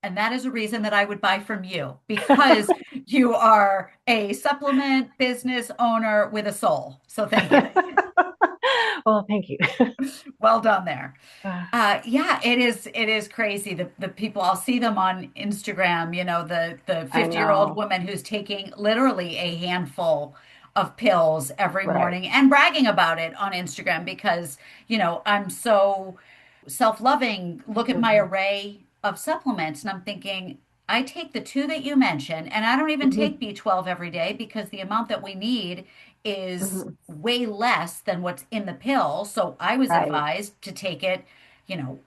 And that is a reason that I would buy from you because you are a supplement business owner with a soul. So thank you. Well, thank you. Well done there. Uh, Yeah, it is crazy. The people, I'll see them on Instagram, the I 50-year-old know. woman who's taking literally a handful of pills every Right. morning and bragging about it on Instagram because, I'm so self-loving. Look at my Hmm. array of supplements. And I'm thinking, I take the two that you mentioned, and I don't even take Hmm. B12 every day because the amount that we need is Hmm. way less than what's in the pill. So I was Right. advised to take it,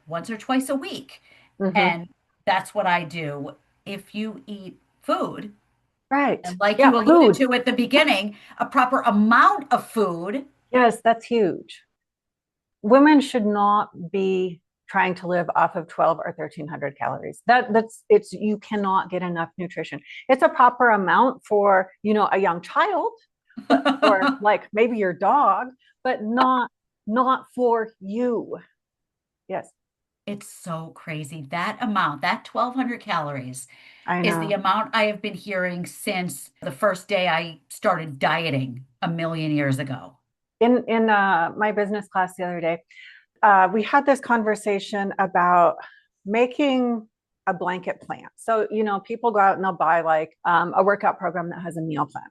once or twice a week. Hmm. And that's what I do. If you eat food, Right. and like Yeah. you alluded Food. to at the beginning, a proper amount of food, Yes, that's huge. women should not be trying to live off of 12 or 1300 calories. You cannot get enough nutrition. It's a proper amount for, a young child, but or like maybe your dog, but not for you. Yes. It's so crazy. That amount, that 1,200 calories, I is the know. amount I have been hearing since the first day I started dieting a million years ago. In my business class the other day, we had this conversation about making a blanket plan. So, people go out and they'll buy like a workout program that has a meal plan.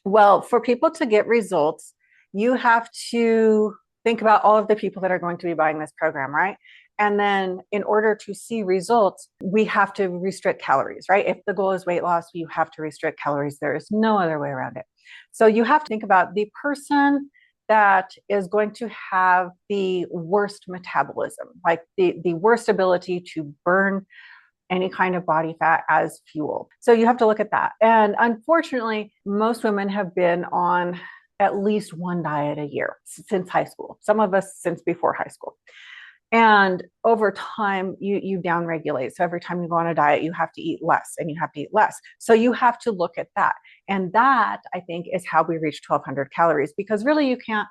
Well, for people to get results, you have to think about all of the people that are going to be buying this program, right? And then in order to see results, we have to restrict calories, right? If the goal is weight loss, you have to restrict calories. There is no other way around it. So you have to think about the person that is going to have the worst metabolism, like the worst ability to burn any kind of body fat as fuel. So you have to look at that. And unfortunately, most women have been on at least one diet a year since high school. Some of us since before high school. And over time, you downregulate. So every time you go on a diet, you have to eat less and you have to eat less. So you have to look at that. And that, I think, is how we reach 1,200 calories, because really you can't,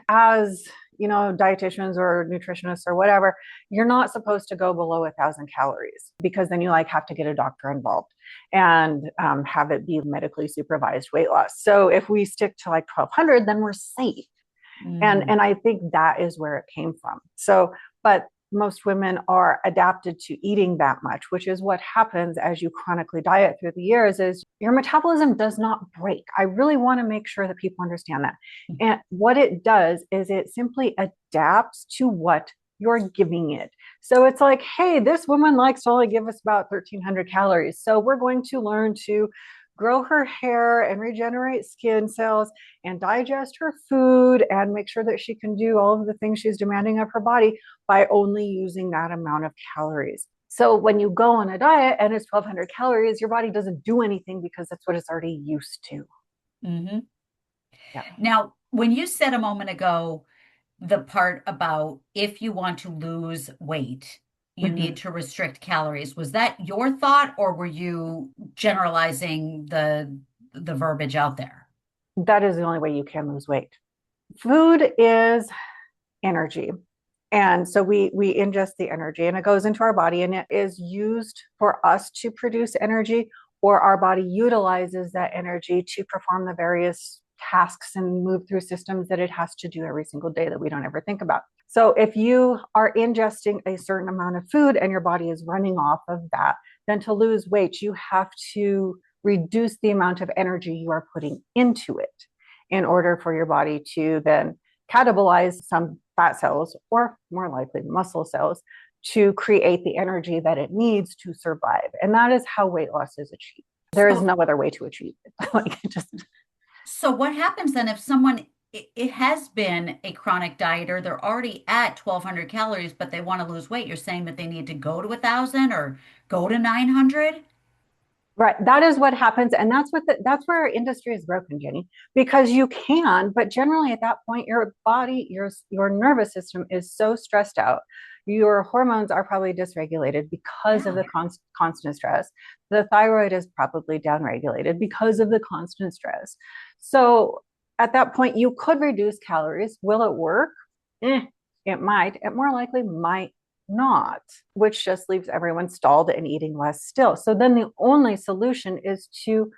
as dietitians or nutritionists or whatever, you're not supposed to go below 1,000 calories, because then you have to get a doctor involved and have it be medically supervised weight loss. So if we stick to like 1,200, then we're safe. And I think that is where it came from. So, but most women are adapted to eating that much, which is what happens as you chronically diet through the years, is your metabolism does not break. I really want to make sure that people understand that. And what it does is it simply adapts to what you're giving it. So it's like, hey, this woman likes to only give us about 1,300 calories. So we're going to learn to grow her hair and regenerate skin cells and digest her food and make sure that she can do all of the things she's demanding of her body by only using that amount of calories. So when you go on a diet and it's 1,200 calories, your body doesn't do anything because that's what it's already used to. Mm-hmm. Yeah. Now, when you said a moment ago, the part about if you want to lose weight, you need to restrict calories. Was that your thought, or were you generalizing the verbiage out there? That is the only way you can lose weight. Food is energy. And so we ingest the energy and it goes into our body and it is used for us to produce energy, or our body utilizes that energy to perform the various tasks and move through systems that it has to do every single day that we don't ever think about. So if you are ingesting a certain amount of food and your body is running off of that, then to lose weight, you have to reduce the amount of energy you are putting into it in order for your body to then catabolize some fat cells, or more likely muscle cells, to create the energy that it needs to survive. And that is how weight loss is achieved. There is no other way to achieve it. So what happens then if someone, it has been a chronic dieter, they're already at 1,200 calories, but they want to lose weight? You're saying that they need to go to 1,000 or go to 900? Right. That is what happens. And that's where our industry is broken, Jenny, because you can, but generally at that point, your body, your nervous system is so stressed out. Your hormones are probably dysregulated because of the constant stress. The thyroid is probably downregulated because of the constant stress. So at that point, you could reduce calories. Will it work? It might. It more likely might not, which just leaves everyone stalled and eating less still. So then the only solution is to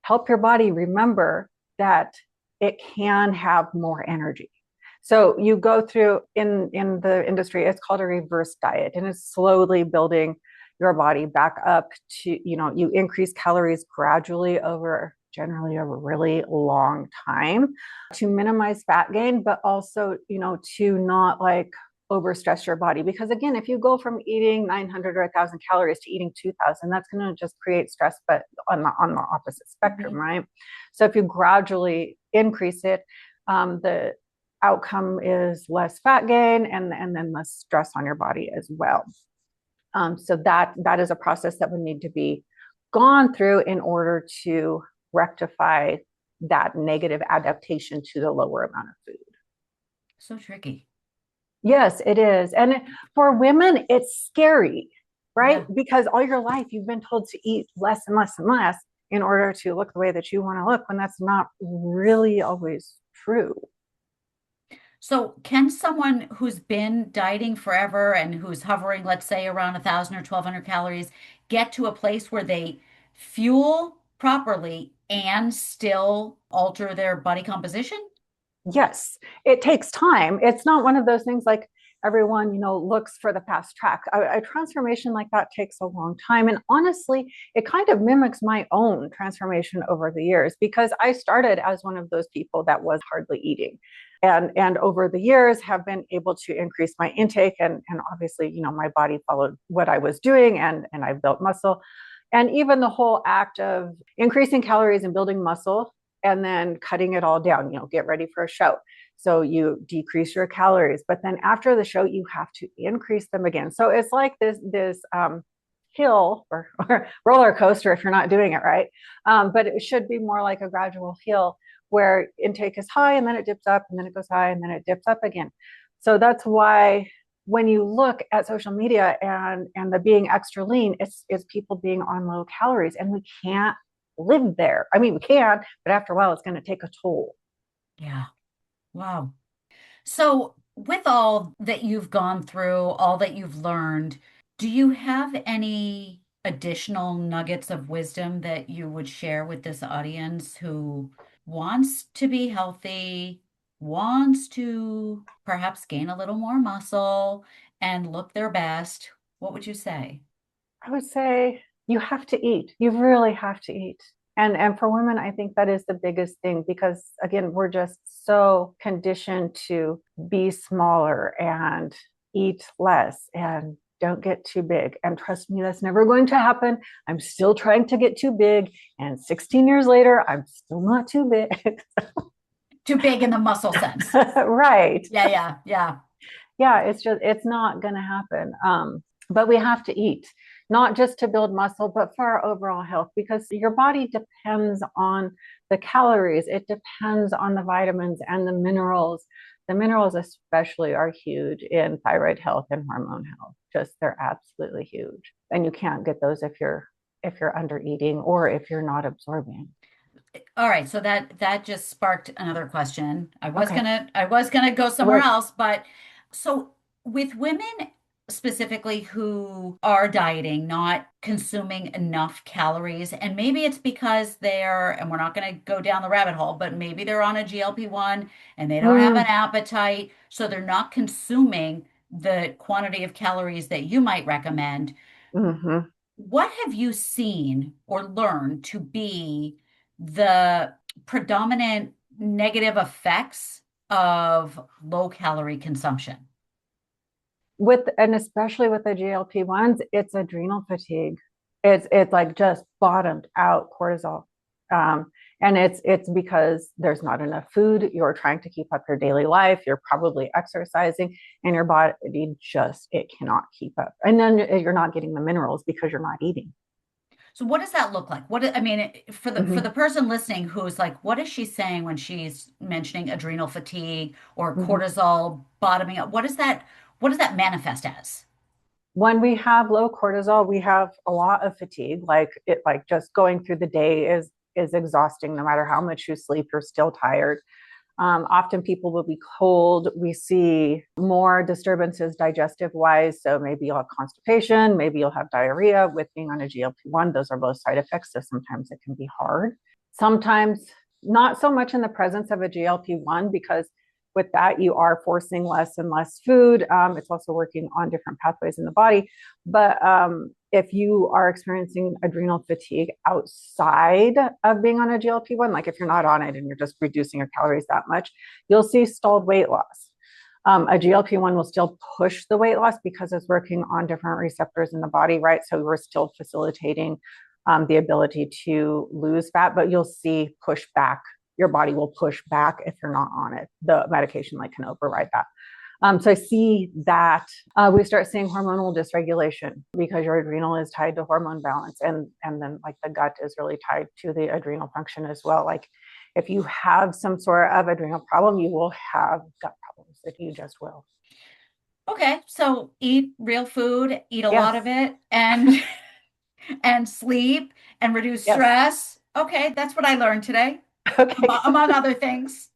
help your body remember that it can have more energy. So you go through in the industry, it's called a reverse diet, and it's slowly building your body back up to, you increase calories gradually generally over a really long time to minimize fat gain, but also, to not like overstress your body. Because again, if you go from eating 900 or 1,000 calories to eating 2,000, that's going to just create stress, but on the opposite spectrum, right? So if you gradually increase it, the outcome is less fat gain and then less stress on your body as well. So that is a process that would need to be gone through in order to rectify that negative adaptation to the lower amount of food. So tricky. Yes, it is. And for women, it's scary, right? Yeah. Because all your life you've been told to eat less and less and less in order to look the way that you want to look, when that's not really always true. So, can someone who's been dieting forever and who's hovering, let's say, around 1,000 or 1,200 calories, get to a place where they fuel properly and still alter their body composition? Yes, it takes time. It's not one of those things like everyone, looks for the fast track. A transformation like that takes a long time. And honestly, it kind of mimics my own transformation over the years, because I started as one of those people that was hardly eating. And over the years have been able to increase my intake, and obviously, my body followed what I was doing, and I built muscle. And even the whole act of increasing calories and building muscle and then cutting it all down, get ready for a show. So you decrease your calories, but then after the show, you have to increase them again. So it's like this hill or roller coaster if you're not doing it right. But it should be more like a gradual hill where intake is high and then it dips up and then it goes high and then it dips up again. So that's why when you look at social media and the being extra lean, it's people being on low calories, and we can't live there. I mean, we can, but after a while, it's going to take a toll. Yeah. Wow. So, with all that you've gone through, all that you've learned, do you have any additional nuggets of wisdom that you would share with this audience who wants to be healthy, wants to perhaps gain a little more muscle and look their best? What would you say? I would say you have to eat. You really have to eat. And for women, I think that is the biggest thing, because again, we're just so conditioned to be smaller and eat less and don't get too big. And trust me, that's never going to happen. I'm still trying to get too big. And 16 years later, I'm still not too big. Too big in the muscle sense. Right. Yeah. Yeah, it's not going to happen. But we have to eat, not just to build muscle, but for our overall health, because your body depends on the calories. It depends on the vitamins and the minerals. The minerals especially are huge in thyroid health and hormone health. Just they're absolutely huge. And you can't get those if you're under eating or if you're not absorbing. All right, so that just sparked another question. Okay. I was gonna go somewhere We're, else, but so with women specifically who are dieting, not consuming enough calories, and maybe it's because they're, and we're not gonna go down the rabbit hole, but maybe they're on a GLP-1 and they don't have an mm, appetite, so they're not consuming the quantity of calories that you might recommend. mhm. What have you seen or learned to be the predominant negative effects of low calorie consumption? And especially with the GLP-1s, it's adrenal fatigue. It's like just bottomed out cortisol. And it's because there's not enough food. You're trying to keep up your daily life. You're probably exercising, and your body just it cannot keep up. And then you're not getting the minerals because you're not eating. So what does that look like? I mean, for the Mm-hmm. person listening who's like, what is she saying when she's mentioning adrenal fatigue or Mm-hmm. cortisol bottoming out? What does that manifest as? When we have low cortisol, we have a lot of fatigue. Like just going through the day is exhausting. No matter how much you sleep, you're still tired. Often people will be cold. We see more disturbances digestive wise. So maybe you'll have constipation, maybe you'll have diarrhea with being on a GLP-1. Those are both side effects. So sometimes it can be hard. Sometimes not so much in the presence of a GLP-1, because with that, you are forcing less and less food. It's also working on different pathways in the body. But if you are experiencing adrenal fatigue outside of being on a GLP-1, like if you're not on it and you're just reducing your calories that much, you'll see stalled weight loss. A GLP-1 will still push the weight loss because it's working on different receptors in the body, right? So we're still facilitating the ability to lose fat, but you'll see pushback. Your body will push back if you're not on it. The medication can override that. So I see that we start seeing hormonal dysregulation because your adrenal is tied to hormone balance, and then the gut is really tied to the adrenal function as well. Like if you have some sort of adrenal problem, you will have gut problems. times that you just will. Okay, so eat real food, eat a lot Yes. of it, and and sleep and reduce Yes. stress. Okay, that's what I learned today, Okay. among other things.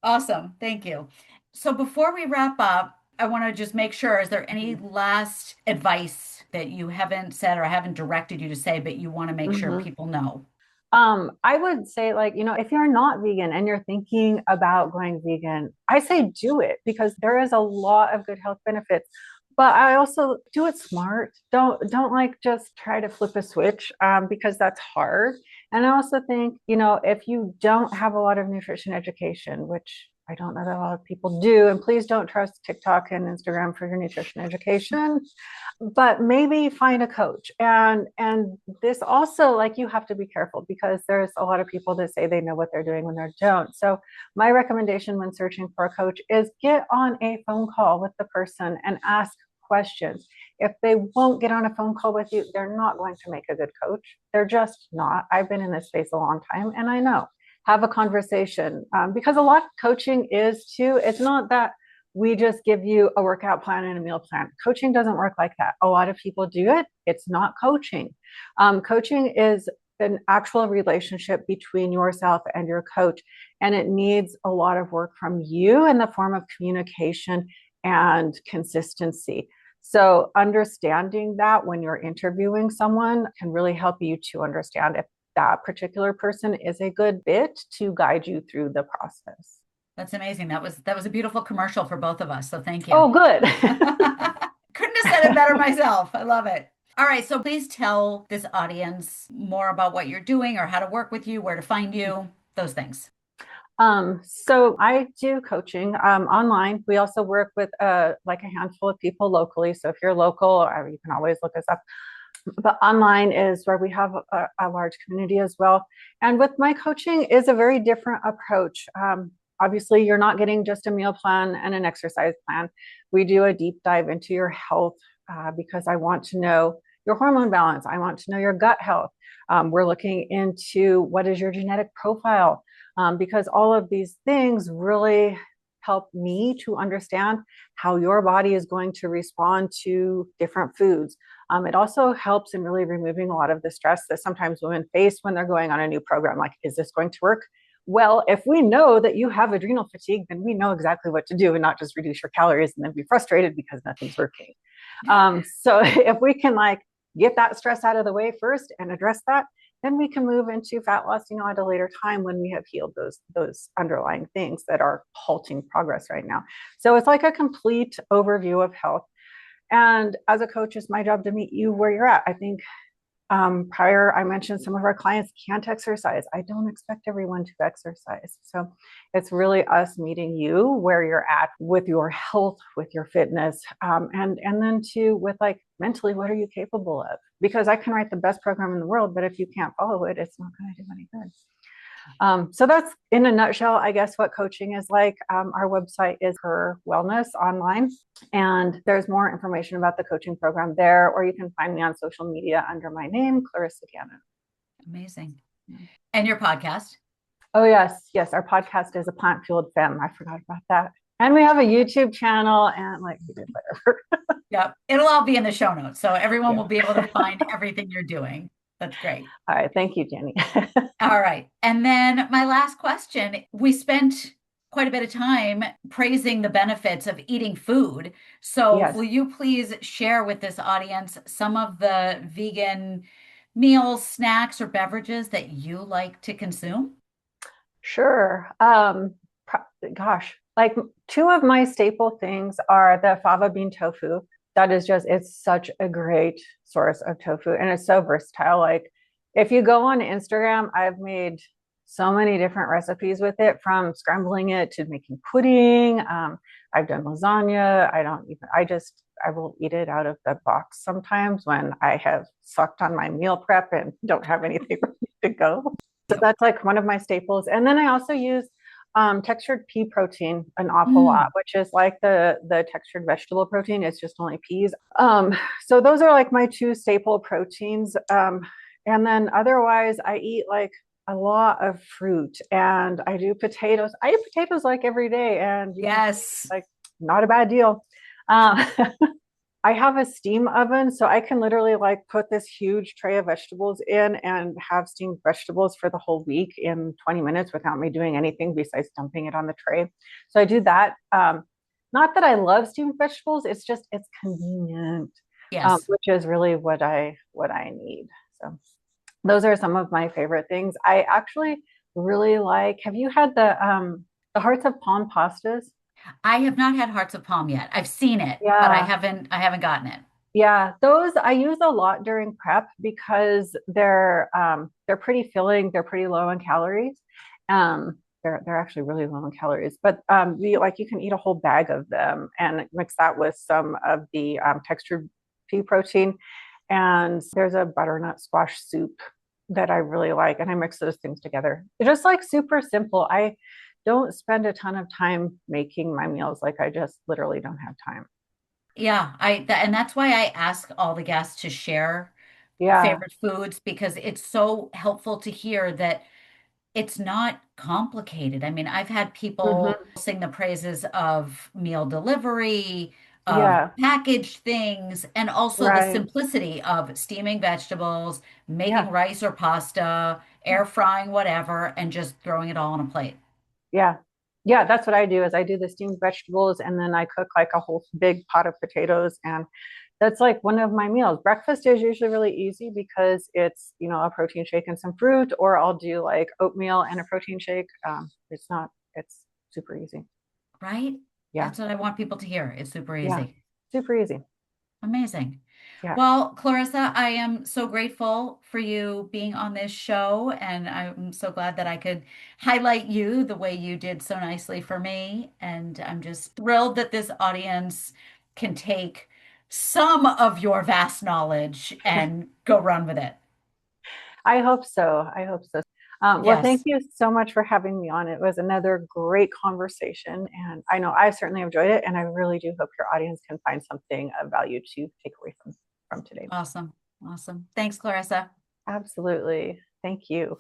Awesome. Thank you. So before we wrap up, I want to just make sure, is there any last advice that you haven't said or I haven't directed you to say, but you want to make sure Mhm. people know? I would say, like, if you're not vegan and you're thinking about going vegan, I say do it because there is a lot of good health benefits. But I also do it smart. Don't like just try to flip a switch because that's hard. And I also think, if you don't have a lot of nutrition education, which I don't know that a lot of people do, and please don't trust TikTok and Instagram for your nutrition education, but maybe find a coach. And this also, like, you have to be careful because there's a lot of people that say they know what they're doing when they don't. So my recommendation when searching for a coach is get on a phone call with the person and ask questions. If they won't get on a phone call with you, they're not going to make a good coach. They're just not. I've been in this space a long time and I know. Have a conversation because a lot of coaching is too, it's not that we just give you a workout plan and a meal plan. Coaching doesn't work like that. A lot of people do it. It's not coaching. Coaching is an actual relationship between yourself and your coach, and it needs a lot of work from you in the form of communication and consistency. So understanding that when you're interviewing someone can really help you to understand if that particular person is a good fit to guide you through the process. That's amazing. That was a beautiful commercial for both of us. So thank you. Oh, good. Couldn't have said it better myself. I love it. All right. So please tell this audience more about what you're doing or how to work with you, where to find you, those things. So I do coaching online. We also work with like a handful of people locally. So if you're local, you can always look us up. But online is where we have a large community as well. And with my coaching is a very different approach. Obviously, you're not getting just a meal plan and an exercise plan. We do a deep dive into your health because I want to know your hormone balance. I want to know your gut health. We're looking into what is your genetic profile because all of these things really help me to understand how your body is going to respond to different foods. It also helps in really removing a lot of the stress that sometimes women face when they're going on a new program. Like, is this going to work? Well, if we know that you have adrenal fatigue, then we know exactly what to do and not just reduce your calories and then be frustrated because nothing's working. So if we can get that stress out of the way first and address that, then we can move into fat loss, at a later time when we have healed those underlying things that are halting progress right now. So it's like a complete overview of health. And as a coach, it's my job to meet you where you're at. I think prior, I mentioned some of our clients can't exercise. I don't expect everyone to exercise. So it's really us meeting you where you're at with your health, with your fitness, and then too with mentally, what are you capable of? Because I can write the best program in the world, but if you can't follow it, it's not going to do any good. So that's in a nutshell, I guess, what coaching is like. Our website is Her Wellness online, and there's more information about the coaching program there, or you can find me on social media under my name, Clarissa Gannon. Amazing. And your podcast? Oh, yes. Yes. Our podcast is A Plant Fueled Femme. I forgot about that. And we have a YouTube channel and whatever. Yep. It'll all be in the show notes. So everyone will be able to find everything you're doing. That's great. All right. Thank you, Jenny. All right. And then my last question, we spent quite a bit of time praising the benefits of eating food. So Yes. will you please share with this audience some of the vegan meals, snacks, or beverages that you like to consume? Sure. Gosh, two of my staple things are the fava bean tofu. That is it's such a great source of tofu and it's so versatile. If you go on Instagram, I've made so many different recipes with it, from scrambling it to making pudding. I've done lasagna. I will eat it out of the box sometimes when I have sucked on my meal prep and don't have anything ready to go. So that's one of my staples. And then I also use textured pea protein an awful lot, which is the textured vegetable protein. It's just only peas. So those are my two staple proteins. And then otherwise I eat a lot of fruit, and I do potatoes. I eat potatoes like every day, and you can Yes. like not a bad deal. Um, I have a steam oven, so I can literally like put this huge tray of vegetables in and have steamed vegetables for the whole week in 20 minutes without me doing anything besides dumping it on the tray. So I do that. Not that I love steamed vegetables, it's just it's convenient, Yes. which is really what I need. So those are some of my favorite things. I actually really like. Have you had the hearts of palm pastas? I have not had hearts of palm yet. I've seen it, but Yeah. I haven't gotten it. Yeah, those I use a lot during prep because they're pretty filling, they're pretty low in calories. They're actually really low in calories, but you can eat a whole bag of them and mix that with some of the textured pea protein. And there's a butternut squash soup that I really like, and I mix those things together. It's just like super simple. I don't spend a ton of time making my meals. Like I just literally don't have time. Yeah, and that's why I ask all the guests to share Yeah. favorite foods because it's so helpful to hear that it's not complicated. I mean, I've had people Hmm. sing the praises of meal delivery, of Yeah. packaged things, and also the Right. simplicity of steaming vegetables, making Yeah. rice or pasta, Yeah. air frying whatever, and just throwing it all on a plate. Yeah. Yeah. That's what I do is I do the steamed vegetables and then I cook like a whole big pot of potatoes. And that's like one of my meals. Breakfast is usually really easy because it's, a protein shake and some fruit, or I'll do like oatmeal and a protein shake. It's super easy. Right? Yeah. That's what I want people to hear. It's super Yeah. easy. Super easy. Amazing. Yeah. Well, Clarissa, I am so grateful for you being on this show, and I'm so glad that I could highlight you the way you did so nicely for me. And I'm just thrilled that this audience can take some of your vast knowledge and go run with it. I hope so. I hope so. Well, thank Yes, you so much for having me on. It was another great conversation, and I know I certainly enjoyed it. And I really do hope your audience can find something of value to take away from today. awesome. Awesome. Thanks, Clarissa. Absolutely. Thank you.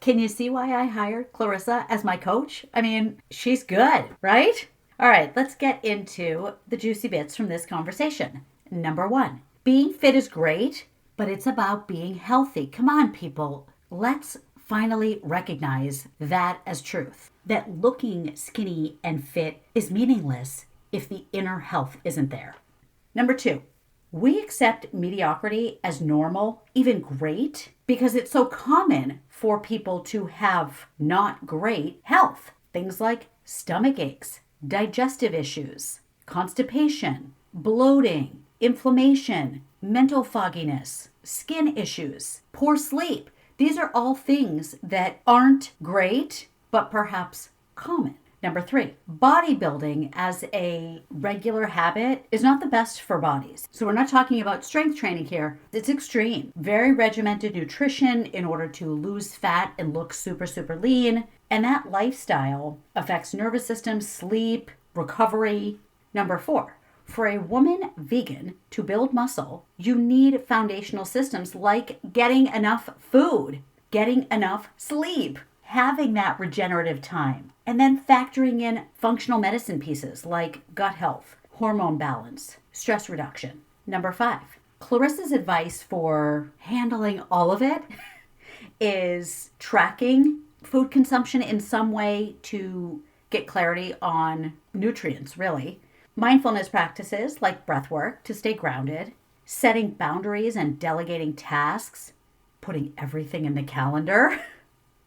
Can you see why I hired Clarissa as my coach? I mean, she's good, right? All right, let's get into the juicy bits from this conversation. Number one, being fit is great, but it's about being healthy. Come on, people. Let's finally recognize that as truth. That looking skinny and fit is meaningless if the inner health isn't there. Number two, we accept mediocrity as normal, even great, because it's so common for people to have not great health. Things like stomach aches, digestive issues, constipation, bloating, inflammation, mental fogginess, skin issues, poor sleep. These are all things that aren't great, but perhaps common. Number three, bodybuilding as a regular habit is not the best for bodies. So we're not talking about strength training here. It's extreme. Very regimented nutrition in order to lose fat and look super, super lean. And that lifestyle affects nervous system, sleep, recovery. Number four, for a woman vegan to build muscle, you need foundational systems like getting enough food, getting enough sleep, having that regenerative time, and then factoring in functional medicine pieces like gut health, hormone balance, stress reduction. Number five, Clarissa's advice for handling all of it is tracking food consumption in some way to get clarity on nutrients, really. Mindfulness practices like breath work to stay grounded, setting boundaries and delegating tasks, putting everything in the calendar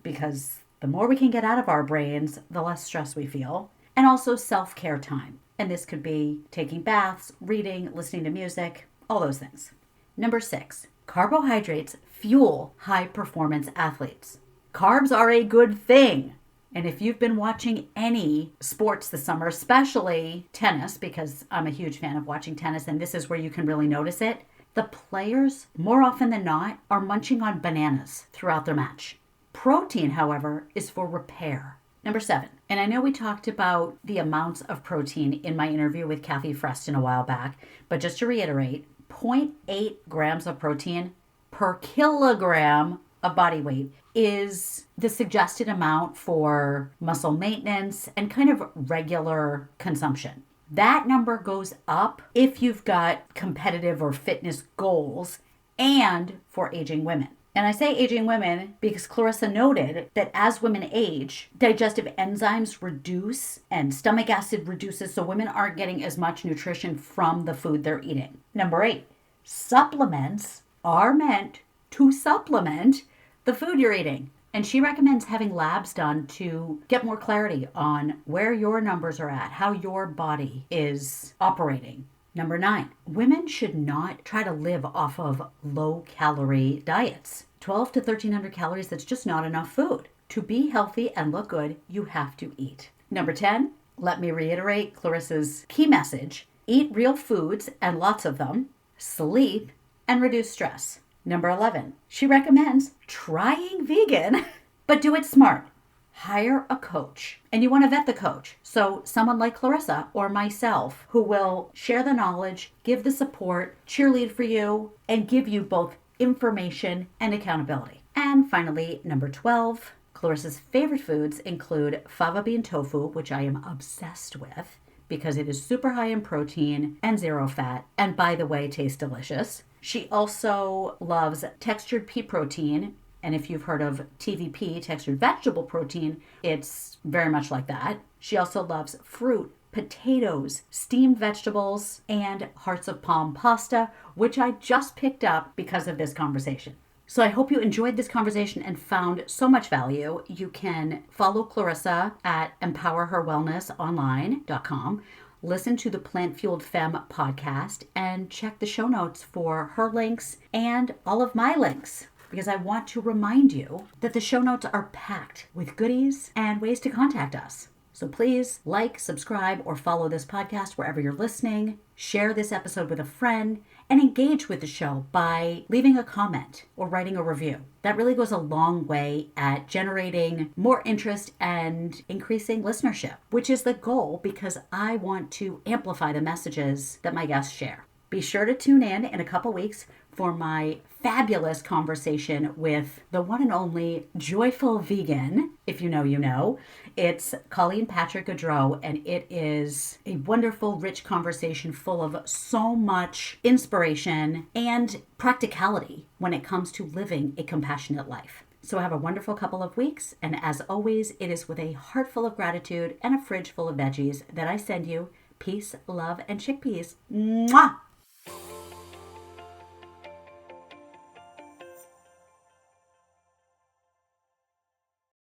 because the more we can get out of our brains, the less stress we feel. And also self care time. And this could be taking baths, reading, listening to music, all those things. Number six, carbohydrates fuel high performance athletes. Carbs are a good thing. And if you've been watching any sports this summer, especially tennis, because I'm a huge fan of watching tennis, and this is where you can really notice it, the players, more often than not, are munching on bananas throughout their match. Protein, however, is for repair. Number seven, and I know we talked about the amounts of protein in my interview with Kathy Freston a while back, but just to reiterate, 0.8 grams of protein per kilogram of body weight is the suggested amount for muscle maintenance and kind of regular consumption. That number goes up if you've got competitive or fitness goals and for aging women. And I say aging women because Clarissa noted that as women age, digestive enzymes reduce and stomach acid reduces, so women aren't getting as much nutrition from the food they're eating. Number 8, supplements are meant to supplement the food you're eating. And she recommends having labs done to get more clarity on where your numbers are at, how your body is operating. Number 9, women should not try to live off of low-calorie diets. 12 to 1,300 calories, that's just not enough food. To be healthy and look good, you have to eat. Number 10, let me reiterate Clarissa's key message. Eat real foods and lots of them, sleep, and reduce stress. Number 11, she recommends trying vegan, but do it smart. Hire a coach, and you want to vet the coach. So someone like Clarissa or myself who will share the knowledge, give the support, cheerlead for you, and give you both information and accountability. And finally, number 12, Clarissa's favorite foods include fava bean tofu, which I am obsessed with because it is super high in protein and 0 fat, and by the way, tastes delicious. She also loves textured pea protein. And if you've heard of TVP, textured vegetable protein, it's very much like that. She also loves fruit, potatoes, steamed vegetables, and hearts of palm pasta, which I just picked up because of this conversation. So I hope you enjoyed this conversation and found so much value. You can follow Clarissa at EmpowerHERWellnessonline.com. Listen to the Plant Fueled Femme podcast and check the show notes for her links and all of my links, because I want to remind you that the show notes are packed with goodies and ways to contact us. So please like, subscribe, or follow this podcast wherever you're listening. Share this episode with a friend and engage with the show by leaving a comment or writing a review. That really goes a long way at generating more interest and increasing listenership, which is the goal because I want to amplify the messages that my guests share. Be sure to tune in a couple weeks for my fabulous conversation with the one and only joyful vegan, if you know, you know. It's Colleen Patrick Gaudreau, and it is a wonderful, rich conversation full of so much inspiration and practicality when it comes to living a compassionate life. So have a wonderful couple of weeks, and as always, it is with a heart full of gratitude and a fridge full of veggies that I send you peace, love, and chickpeas. Mwah!